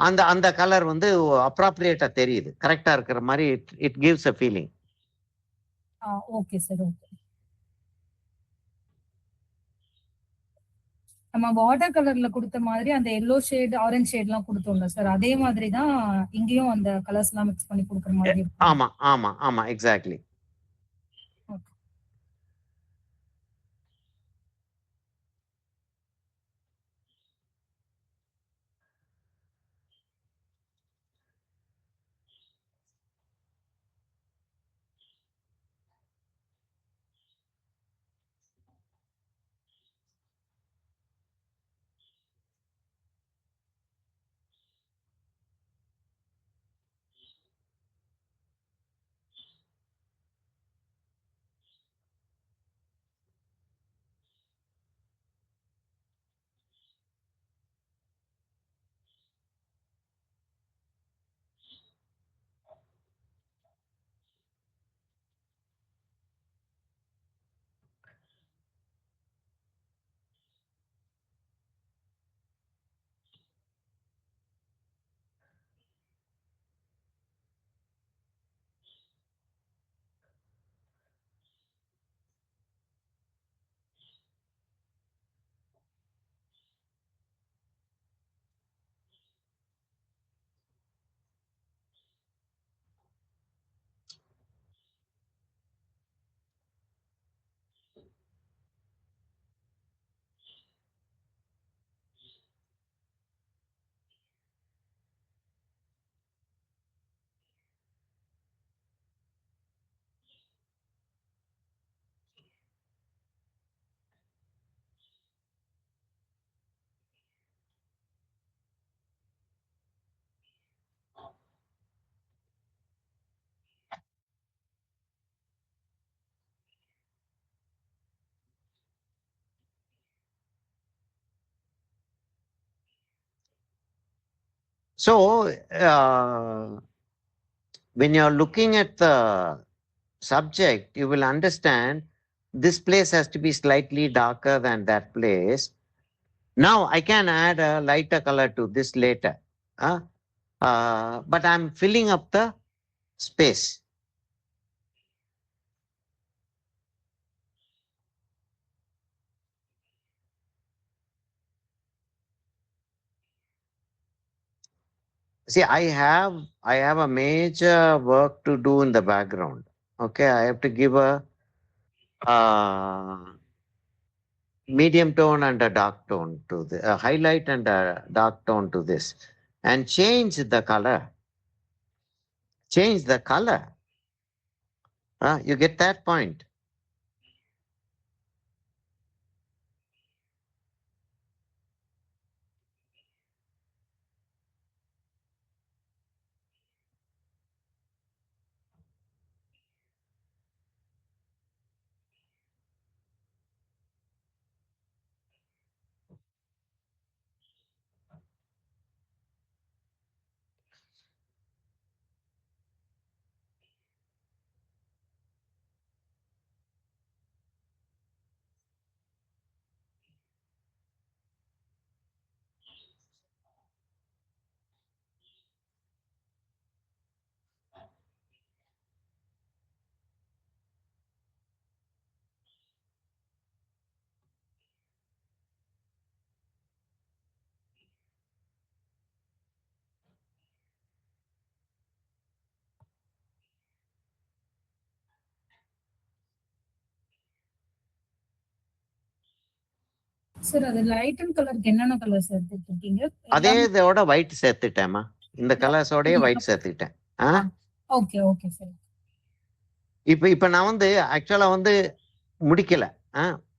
அந்த கலர் வந்து அப்ராப்ரியேட்டா தெரியுது, கரெக்டா இருக்கிற மாதிரி it gives a feeling. Okay sir, okay. நம்ம வாட்டர் கலர்ல கொடுத்த மாதிரி அந்த எல்லோ ஷேட் ஆரஞ்சு ஷேட் எல்லாம் கொடுத்தோம்ல சார், அதே மாதிரி தான் இங்கேயும் அந்த கலர்ஸ் எல்லாம் மிக்ஸ் பண்ணி கொடுக்குற மாதிரி. ஆமா ஆமா ஆமா, exactly. So, when you're looking at the subject, you will understand this place has to be slightly darker than that place. Now, I can add a lighter color to this later, but I'm filling up the space. See, I have a major work to do in the background. Okay, I have to give a medium tone and a dark tone to the highlight and a dark tone to this, and change the color. Change the color. You get that point? Sir அது light and கலருக்கு என்னென்ன colour sir எடுத்துருக்கீங்க? அதே இதோட white சேர்த்துட்டேம்மா. இந்த கலர்ஸோடய white சேர்த்துக்கிட்டேன். Okay okay sir. இப்ப நான் வந்து ஆக்சுவலா வந்து முடிக்கல.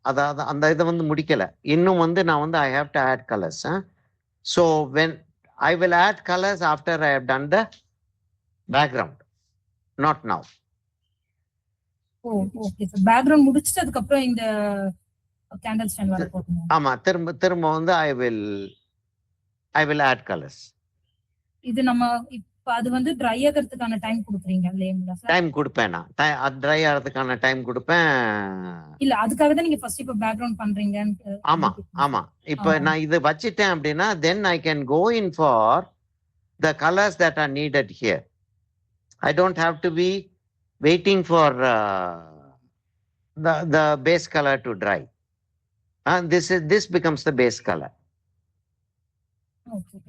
அதாவது அந்த இதை வந்து முடிக்கல. இன்னும் வந்து நான் வந்து I have to add colours. So when I will add colours after I have done the background, not now. Okay sir. Background முடிச்சிட்டு அதுக்கப்புறம் இந்த கேண்டில் ஸ்டாண்ட் வர போடுங்க. ஆமா, திரும்ப வந்து ஐ வில் ஆட் கலர்ஸ். இது நம்ம இப்ப அது வந்து ட்ரை ஆகிறதுக்கான டைம் கொடுக்குறீங்க இல்லையா சார்? டைம் கொடுப்பேன் நான். ட்ரை ஆகிறதுக்கான டைம் கொடுப்பேன். இல்ல அதுக்காக தான் நீங்க ஃபர்ஸ்ட் இப்ப பேக்ரவுண்ட் பண்றீங்க. ஆமா. இப்ப நான் இது வச்சிட்டேன் அப்படின்னா then I can go in for the colors that are needed here. I don't have to be waiting for the base color to dry. And this becomes the base color. Okay.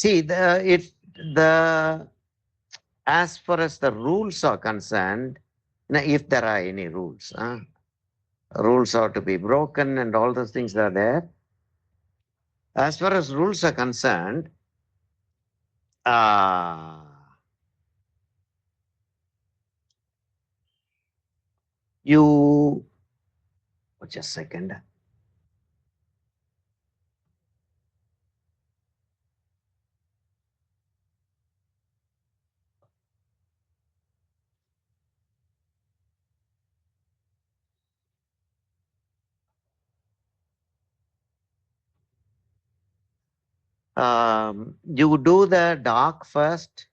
See, as far as the rules are concerned, if there are any rules, rules are to be broken and all those things are there. As far as rules are concerned, just a second. You do the dark first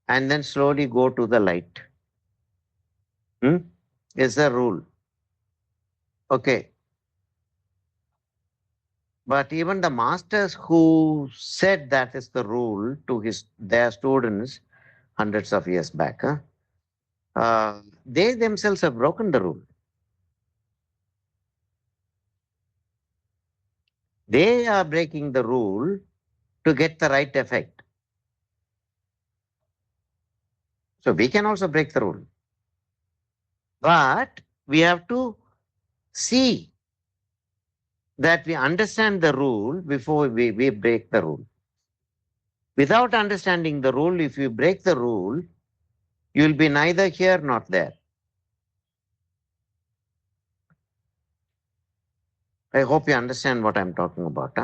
and then slowly go to the light. Is the rule. Okay. But even the masters who said that is the rule to their students hundreds of years back, they themselves have broken the rule. They are breaking the rule to get the right effect. So we can also break the rule. But we have to see that we understand the rule before we break the rule. Without understanding the rule, if you break the rule, you will be neither here nor there. I hope you understand what I'm talking about.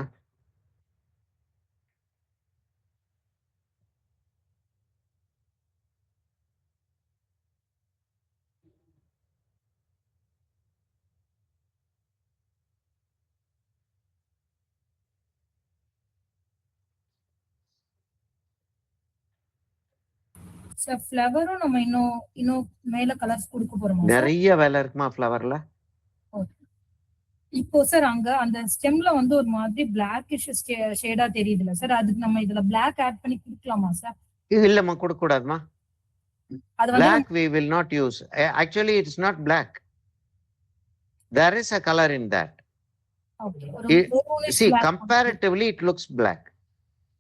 Sir ஃப்ளவரும் நம்ம இன்னும் மேல colours கொடுக்க போறோமா? நிறைய வேலை இருக்குமா ஃப்ளவர்ல? இப்போ சார் அங்க அந்த ஸ்டெம்ல வந்து ஒரு மாதிரி பிளாக்கிஷ் ஷேடா தெரியுதுல சார், அதுக்கு நம்ம இதுல பிளாக் ஆட் பண்ணி கொடுக்கலாமா சார்? இல்லம்மா, கொடுக்க கூடாதுமா. Black we will not use. Actually, it's not black. There is a color in that. Okay. See, comparatively, it looks black.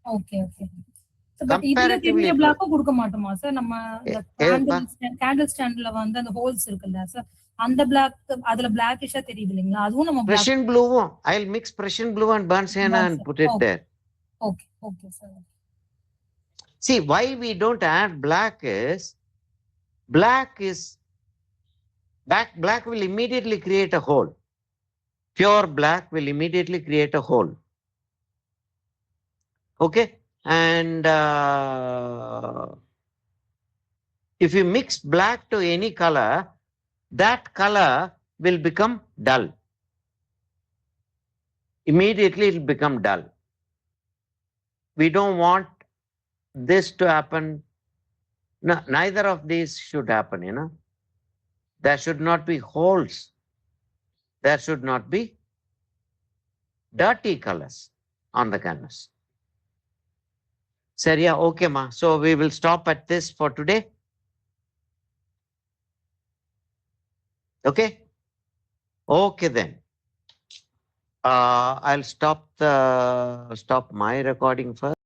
Okay. But இதுல Comparatively, தெரிஞ்ச it பிளாக்கும் கொடுக்க மாட்டோமா சார்? நம்ம இந்த எதுப்பா? கேண்டில் ஸ்டாண்ட்ல வந்து அந்த ஹோல்ஸ் இருக்குல்ல சார், அந்த பிளாக் அதுல பிளாக்கிஷா தெரியுது இல்லைங்களா, அதுவும் நம்ம black. Prussian blue. I'll mix Prussian blue and burnt sienna and put it there. Okay okay sir. See, why we don't add black is black will immediately create a hole. Pure black will immediately create a hole. Okay, and if you mix black to any color, that color will become dull. Immediately it will become dull. We don't want this to happen. No, neither of these should happen, you know. There should not be holes. There should not be dirty colors on the canvas. Seriya, okay ma. So we will stop at this for today. Okay? Okay then. I'll stop my recording first.